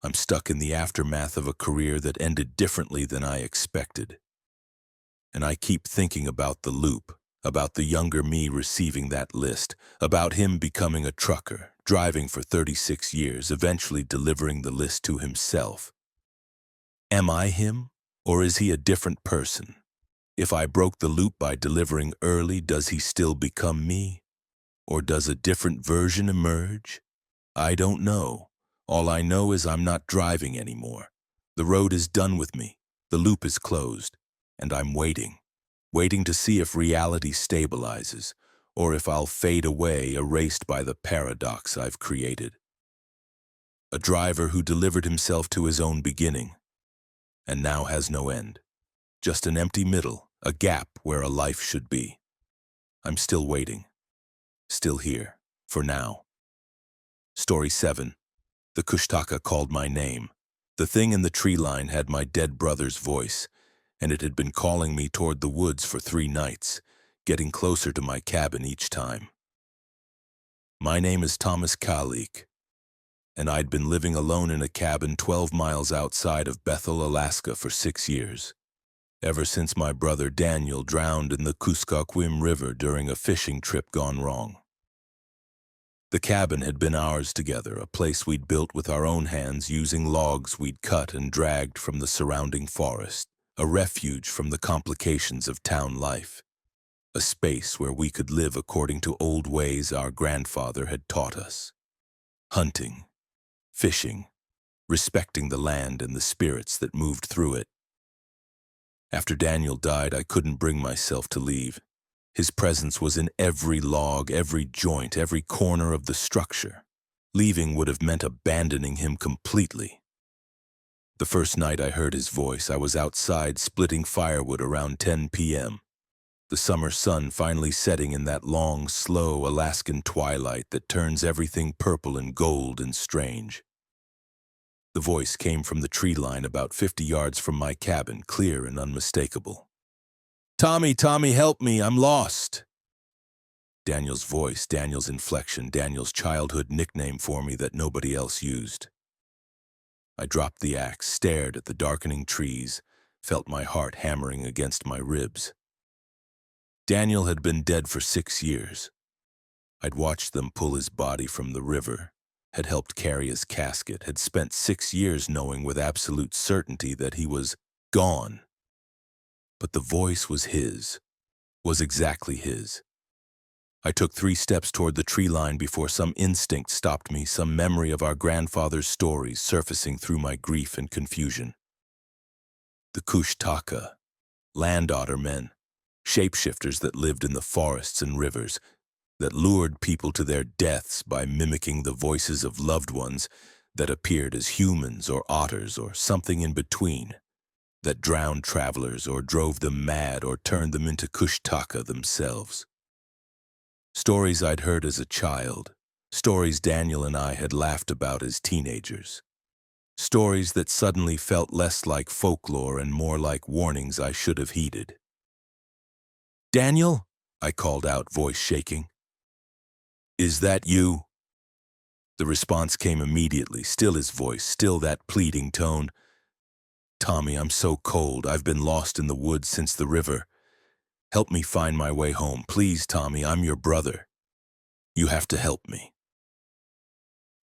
I'm stuck in the aftermath of a career that ended differently than I expected. And I keep thinking about the loop, about the younger me receiving that list, about him becoming a trucker, driving for 36 years, eventually delivering the list to himself. Am I him, or is he a different person? If I broke the loop by delivering early, does he still become me? Or does a different version emerge? I don't know. All I know is I'm not driving anymore. The road is done with me. The loop is closed. And I'm waiting to see if reality stabilizes, or if I'll fade away, erased by the paradox I've created. A driver who delivered himself to his own beginning, and now has no end. Just an empty middle, a gap where a life should be. I'm still waiting, still here, for now. Story 7. The Kushtaka called my name. The thing in the tree line had my dead brother's voice, and it had been calling me toward the woods for 3 nights, getting closer to my cabin each time. My name is Thomas Kalik, and I'd been living alone in a cabin 12 miles outside of Bethel, Alaska for 6 years, ever since my brother Daniel drowned in the Kuskokwim River during a fishing trip gone wrong. The cabin had been ours together, a place we'd built with our own hands using logs we'd cut and dragged from the surrounding forest. A refuge from the complications of town life, a space where we could live according to old ways our grandfather had taught us. Hunting, fishing, respecting the land and the spirits that moved through it. After Daniel died, I couldn't bring myself to leave. His presence was in every log, every joint, every corner of the structure. Leaving would have meant abandoning him completely. The first night I heard his voice, I was outside splitting firewood around 10 p.m. The summer sun finally setting in that long, slow Alaskan twilight that turns everything purple and gold and strange. The voice came from the tree line about 50 yards from my cabin, clear and unmistakable. "Tommy, Tommy, help me, I'm lost." Daniel's voice, Daniel's inflection, Daniel's childhood nickname for me that nobody else used. I dropped the axe, stared at the darkening trees, felt my heart hammering against my ribs. Daniel had been dead for 6 years. I'd watched them pull his body from the river, had helped carry his casket, had spent 6 years knowing with absolute certainty that he was gone. But the voice was his, was exactly his. I took 3 steps toward the tree line before some instinct stopped me, some memory of our grandfather's stories surfacing through my grief and confusion. The Kushtaka, land otter men, shapeshifters that lived in the forests and rivers, that lured people to their deaths by mimicking the voices of loved ones that appeared as humans or otters or something in between, that drowned travelers or drove them mad or turned them into Kushtaka themselves. Stories I'd heard as a child, stories Daniel and I had laughed about as teenagers. Stories that suddenly felt less like folklore and more like warnings I should have heeded. "Daniel?" I called out, voice shaking. "Is that you?" The response came immediately, still his voice, still that pleading tone. "Tommy, I'm so cold. I've been lost in the woods since the river. Help me find my way home. Please, Tommy, I'm your brother. You have to help me."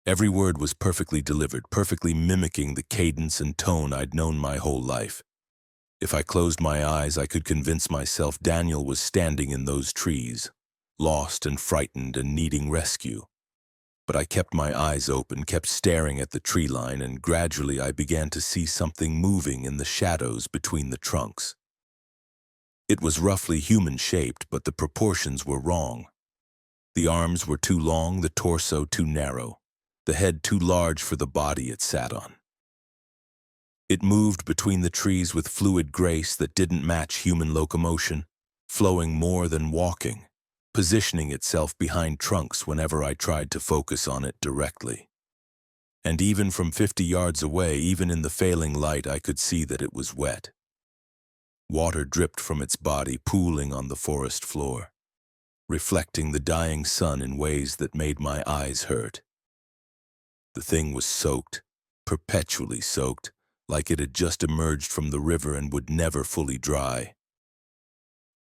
Every word was perfectly delivered, perfectly mimicking the cadence and tone I'd known my whole life. If I closed my eyes, I could convince myself Daniel was standing in those trees, lost and frightened and needing rescue. But I kept my eyes open, kept staring at the tree line, and gradually I began to see something moving in the shadows between the trunks. It was roughly human-shaped, but the proportions were wrong. The arms were too long, the torso too narrow, the head too large for the body it sat on. It moved between the trees with fluid grace that didn't match human locomotion, flowing more than walking, positioning itself behind trunks whenever I tried to focus on it directly. And even from 50 yards away, even in the failing light, I could see that it was wet. Water dripped from its body, pooling on the forest floor, reflecting the dying sun in ways that made my eyes hurt. The thing was soaked, perpetually soaked, like it had just emerged from the river and would never fully dry.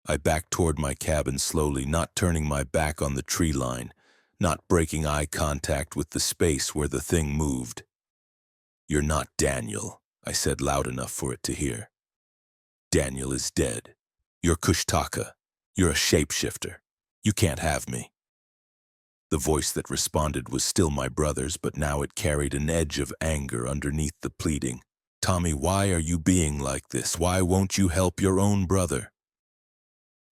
I backed toward my cabin slowly, not turning my back on the tree line, not breaking eye contact with the space where the thing moved. "You're not Daniel," I said loud enough for it to hear. "Daniel is dead. You're Kushtaka. You're a shapeshifter. You can't have me." The voice that responded was still my brother's, but now it carried an edge of anger underneath the pleading. "Tommy, why are you being like this? Why won't you help your own brother?"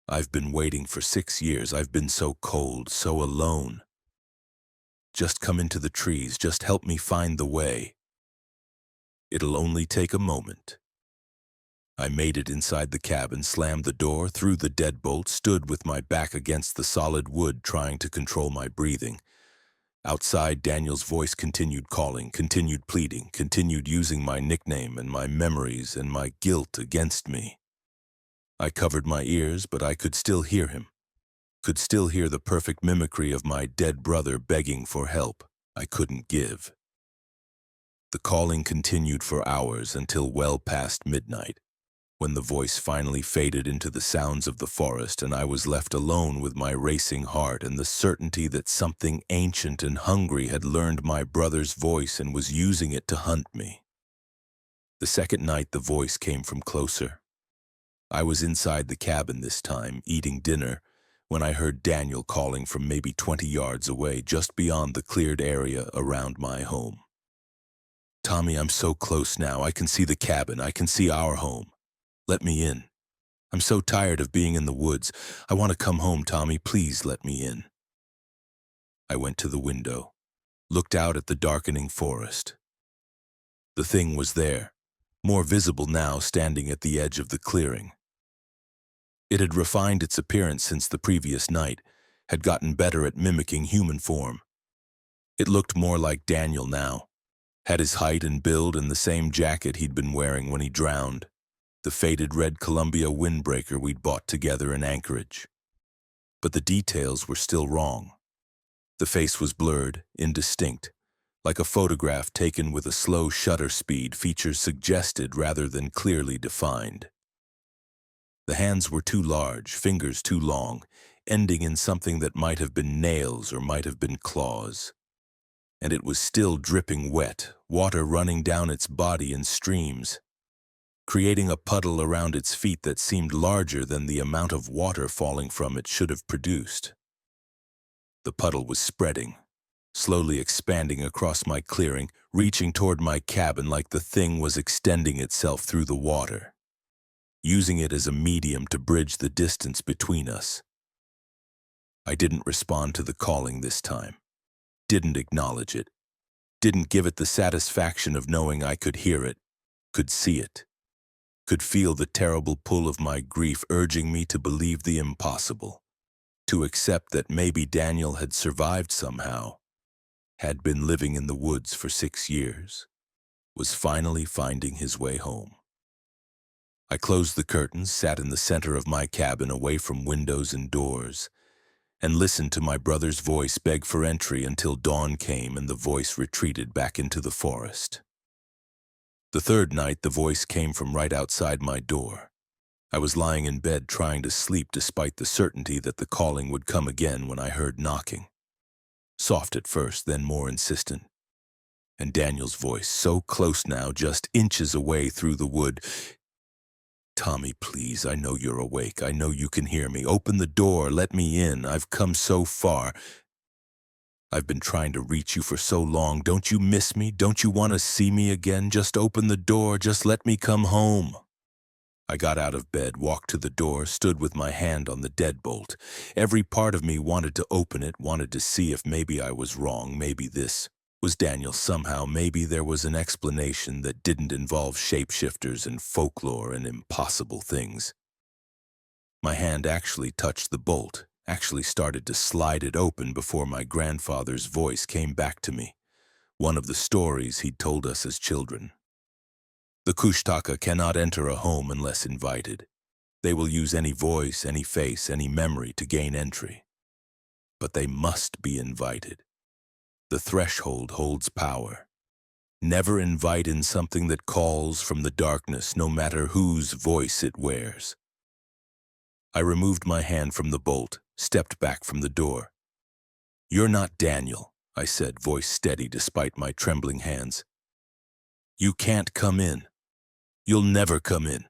"I've been waiting for 6 years. I've been so cold, so alone. Just come into the trees. Just help me find the way. It'll only take a moment." I made it inside the cabin, slammed the door, threw the deadbolt, stood with my back against the solid wood, trying to control my breathing. Outside, Daniel's voice continued calling, continued pleading, continued using my nickname and my memories and my guilt against me. I covered my ears, but I could still hear him. Could still hear the perfect mimicry of my dead brother begging for help I couldn't give. The calling continued for hours until well past midnight, when the voice finally faded into the sounds of the forest and I was left alone with my racing heart and the certainty that something ancient and hungry had learned my brother's voice and was using it to hunt me. The second night the voice came from closer. I was inside the cabin this time, eating dinner, when I heard Daniel calling from maybe 20 yards away, just beyond the cleared area around my home. "Tommy, I'm so close now. I can see the cabin. I can see our home. Let me in. I'm so tired of being in the woods. I want to come home, Tommy. Please let me in." I went to the window, looked out at the darkening forest. The thing was there, more visible now, standing at the edge of the clearing. It had refined its appearance since the previous night, had gotten better at mimicking human form. It looked more like Daniel now, had his height and build and the same jacket he'd been wearing when he drowned, the faded red Columbia windbreaker we'd bought together in Anchorage. But the details were still wrong. The face was blurred, indistinct, like a photograph taken with a slow shutter speed, features suggested rather than clearly defined. The hands were too large, fingers too long, ending in something that might have been nails or might have been claws. And it was still dripping wet, water running down its body in streams, creating a puddle around its feet that seemed larger than the amount of water falling from it should have produced. The puddle was spreading, slowly expanding across my clearing, reaching toward my cabin like the thing was extending itself through the water, using it as a medium to bridge the distance between us. I didn't respond to the calling this time, didn't acknowledge it, didn't give it the satisfaction of knowing I could hear it, could see it, could feel the terrible pull of my grief urging me to believe the impossible, to accept that maybe Daniel had survived somehow, had been living in the woods for 6 years, was finally finding his way home. I closed the curtains, sat in the center of my cabin away from windows and doors, and listened to my brother's voice beg for entry until dawn came and the voice retreated back into the forest. The third night, the voice came from right outside my door. I was lying in bed trying to sleep despite the certainty that the calling would come again when I heard knocking. Soft at first, then more insistent. And Daniel's voice, so close now, just inches away through the wood. "Tommy, please, I know you're awake. I know you can hear me. Open the door, let me in. I've come so far. I've been trying to reach you for so long. Don't you miss me? Don't you want to see me again? Just open the door, just let me come home." I got out of bed, walked to the door, stood with my hand on the deadbolt. Every part of me wanted to open it, wanted to see if maybe I was wrong, maybe this was Daniel somehow, maybe there was an explanation that didn't involve shapeshifters and folklore and impossible things. My hand actually touched the bolt, actually started to slide it open before my grandfather's voice came back to me, one of the stories he'd told us as children. The Kushtaka cannot enter a home unless invited. They will use any voice, any face, any memory to gain entry. But they must be invited. The threshold holds power. Never invite in something that calls from the darkness, no matter whose voice it wears. I removed my hand from the bolt, stepped back from the door. "You're not Daniel," I said, voice steady despite my trembling hands. "You can't come in. You'll never come in.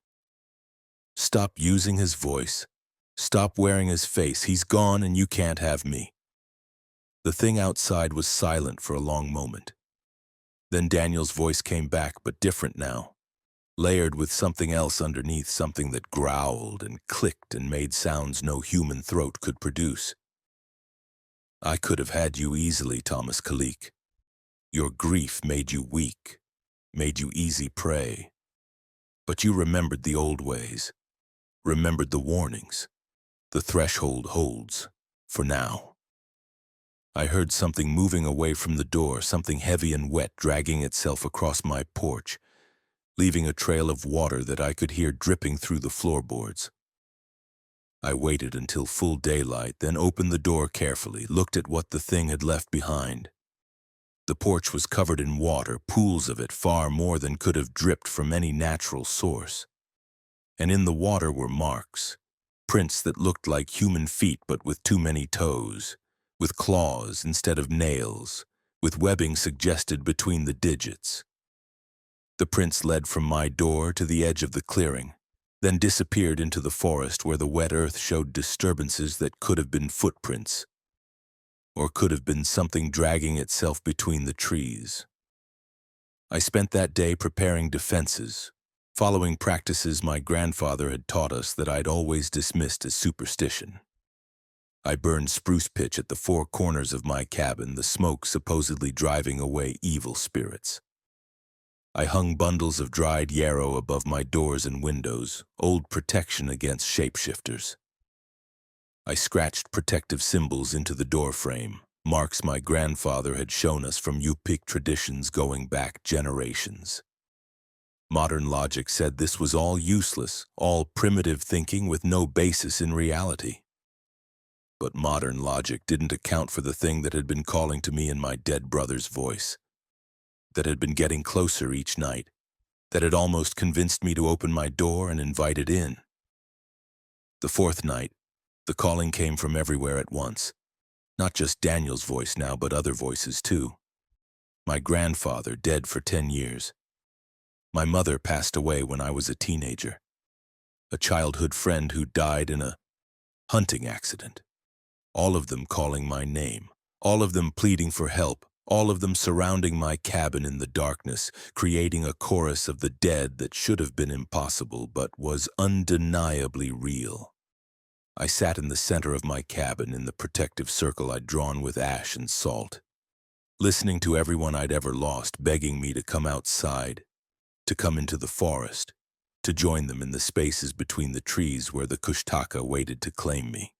Stop using his voice. Stop wearing his face. He's gone and you can't have me." The thing outside was silent for a long moment. Then Daniel's voice came back, but different now, layered with something else underneath, something that growled and clicked and made sounds no human throat could produce. "I could have had you easily, Thomas Kalik. Your grief made you weak, made you easy prey. But you remembered the old ways, remembered the warnings. The threshold holds, for now." I heard something moving away from the door, something heavy and wet dragging itself across my porch, leaving a trail of water that I could hear dripping through the floorboards. I waited until full daylight, then opened the door carefully, looked at what the thing had left behind. The porch was covered in water, pools of it, far more than could have dripped from any natural source. And in the water were marks, prints that looked like human feet but with too many toes, with claws instead of nails, with webbing suggested between the digits. The prints led from my door to the edge of the clearing, then disappeared into the forest where the wet earth showed disturbances that could have been footprints, or could have been something dragging itself between the trees. I spent that day preparing defenses, following practices my grandfather had taught us that I'd always dismissed as superstition. I burned spruce pitch at the 4 corners of my cabin, the smoke supposedly driving away evil spirits. I hung bundles of dried yarrow above my doors and windows, old protection against shapeshifters. I scratched protective symbols into the doorframe, marks my grandfather had shown us from Yupik traditions going back generations. Modern logic said this was all useless, all primitive thinking with no basis in reality. But modern logic didn't account for the thing that had been calling to me in my dead brother's voice. that had been getting closer each night, that had almost convinced me to open my door and invite it in. The fourth night, the calling came from everywhere at once. Not just Daniel's voice now, but other voices too. My grandfather, dead for 10 years. My mother passed away when I was a teenager. A childhood friend who died in a hunting accident. All of them calling my name. All of them pleading for help. All of them surrounding my cabin in the darkness, creating a chorus of the dead that should have been impossible but was undeniably real. I sat in the center of my cabin in the protective circle I'd drawn with ash and salt, listening to everyone I'd ever lost begging me to come outside, to come into the forest, to join them in the spaces between the trees where the kushtaka waited to claim me.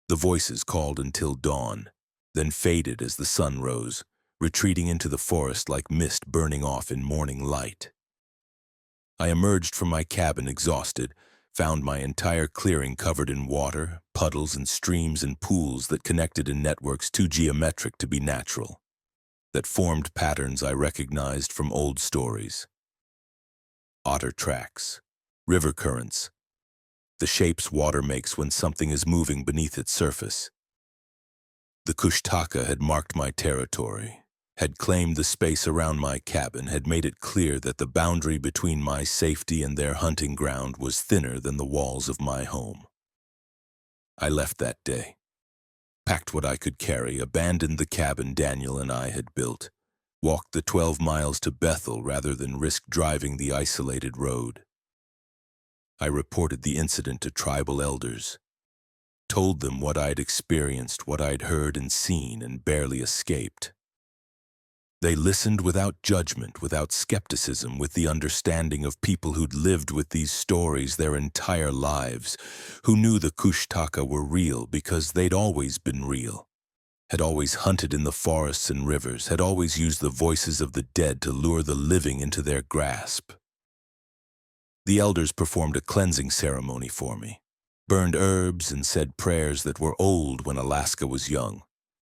The voices called until dawn, then faded as the sun rose, retreating into the forest like mist burning off in morning light. I emerged from my cabin exhausted, found my entire clearing covered in water, puddles and streams and pools that connected in networks too geometric to be natural, that formed patterns I recognized from old stories. Otter tracks, river currents, the shapes water makes when something is moving beneath its surface. The kushtaka had marked my territory, had claimed the space around my cabin, had made it clear that the boundary between my safety and their hunting ground was thinner than the walls of my home. I left that day, packed what I could carry, abandoned the cabin Daniel and I had built, walked the 12 miles to Bethel rather than risk driving the isolated road. I reported the incident to tribal elders, told them what I'd experienced, what I'd heard and seen, and barely escaped. They listened without judgment, without skepticism, with the understanding of people who'd lived with these stories their entire lives, who knew the kushtaka were real because they'd always been real, had always hunted in the forests and rivers, had always used the voices of the dead to lure the living into their grasp. The elders performed a cleansing ceremony for me, burned herbs and said prayers that were old when Alaska was young,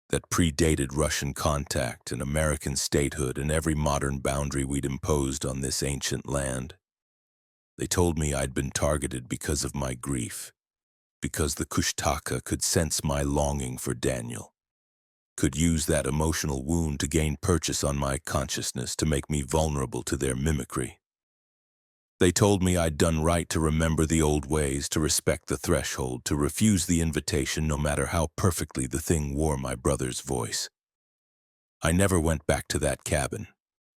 that predated Russian contact and American statehood and every modern boundary we'd imposed on this ancient land. They told me I'd been targeted because of my grief, because the kushtaka could sense my longing for Daniel, could use that emotional wound to gain purchase on my consciousness to make me vulnerable to their mimicry. They told me I'd done right to remember the old ways, to respect the threshold, to refuse the invitation no matter how perfectly the thing wore my brother's voice. I never went back to that cabin,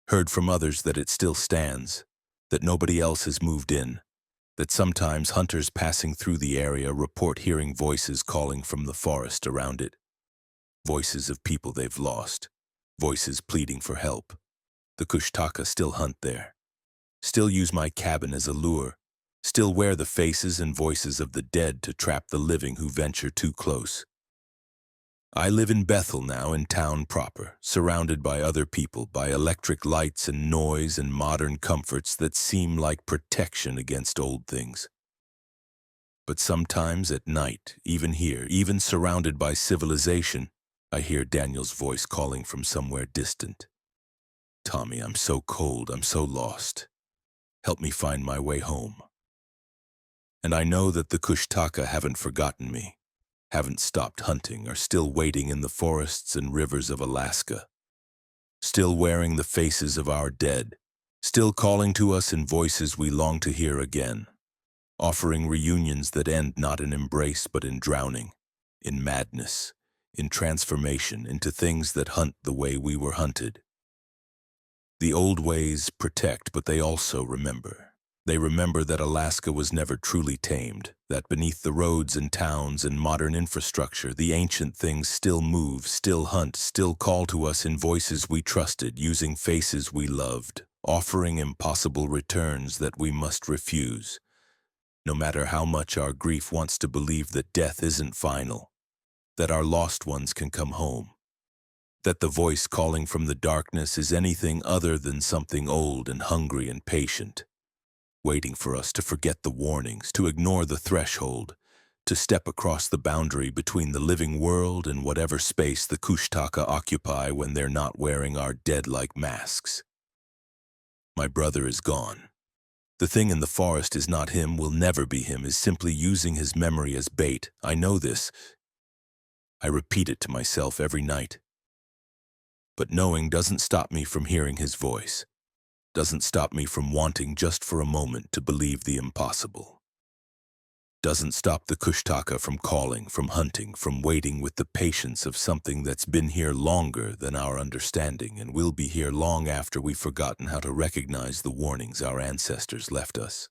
heard from others that it still stands, that nobody else has moved in, that sometimes hunters passing through the area report hearing voices calling from the forest around it, voices of people they've lost, voices pleading for help. The kushtaka still hunt there. Still use my cabin as a lure, still wear the faces and voices of the dead to trap the living who venture too close. I live in Bethel now, in town proper, surrounded by other people, by electric lights and noise and modern comforts that seem like protection against old things. But sometimes at night, even here, even surrounded by civilization, I hear Daniel's voice calling from somewhere distant. Tommy, I'm so cold, I'm so lost. Help me find my way home. And I know that the kushtaka haven't forgotten me, haven't stopped hunting, are still waiting in the forests and rivers of Alaska, still wearing the faces of our dead, still calling to us in voices we long to hear again, offering reunions that end not in embrace but in drowning, in madness, in transformation into things that hunt the way we were hunted. The old ways protect, but they also remember. They remember that Alaska was never truly tamed, that beneath the roads and towns and modern infrastructure, the ancient things still move, still hunt, still call to us in voices we trusted, using faces we loved, offering impossible returns that we must refuse, no matter how much our grief wants to believe that death isn't final, that our lost ones can come home, that the voice calling from the darkness is anything other than something old and hungry and patient, waiting for us to forget the warnings, to ignore the threshold, to step across the boundary between the living world and whatever space the Kushtaka occupy when they're not wearing our dead-like masks. My brother is gone. The thing in the forest is not him, will never be him, is simply using his memory as bait. I know this. I repeat it to myself every night. But knowing doesn't stop me from hearing his voice, doesn't stop me from wanting just for a moment to believe the impossible. Doesn't stop the Kushtaka from calling, from hunting, from waiting with the patience of something that's been here longer than our understanding and will be here long after we've forgotten how to recognize the warnings our ancestors left us.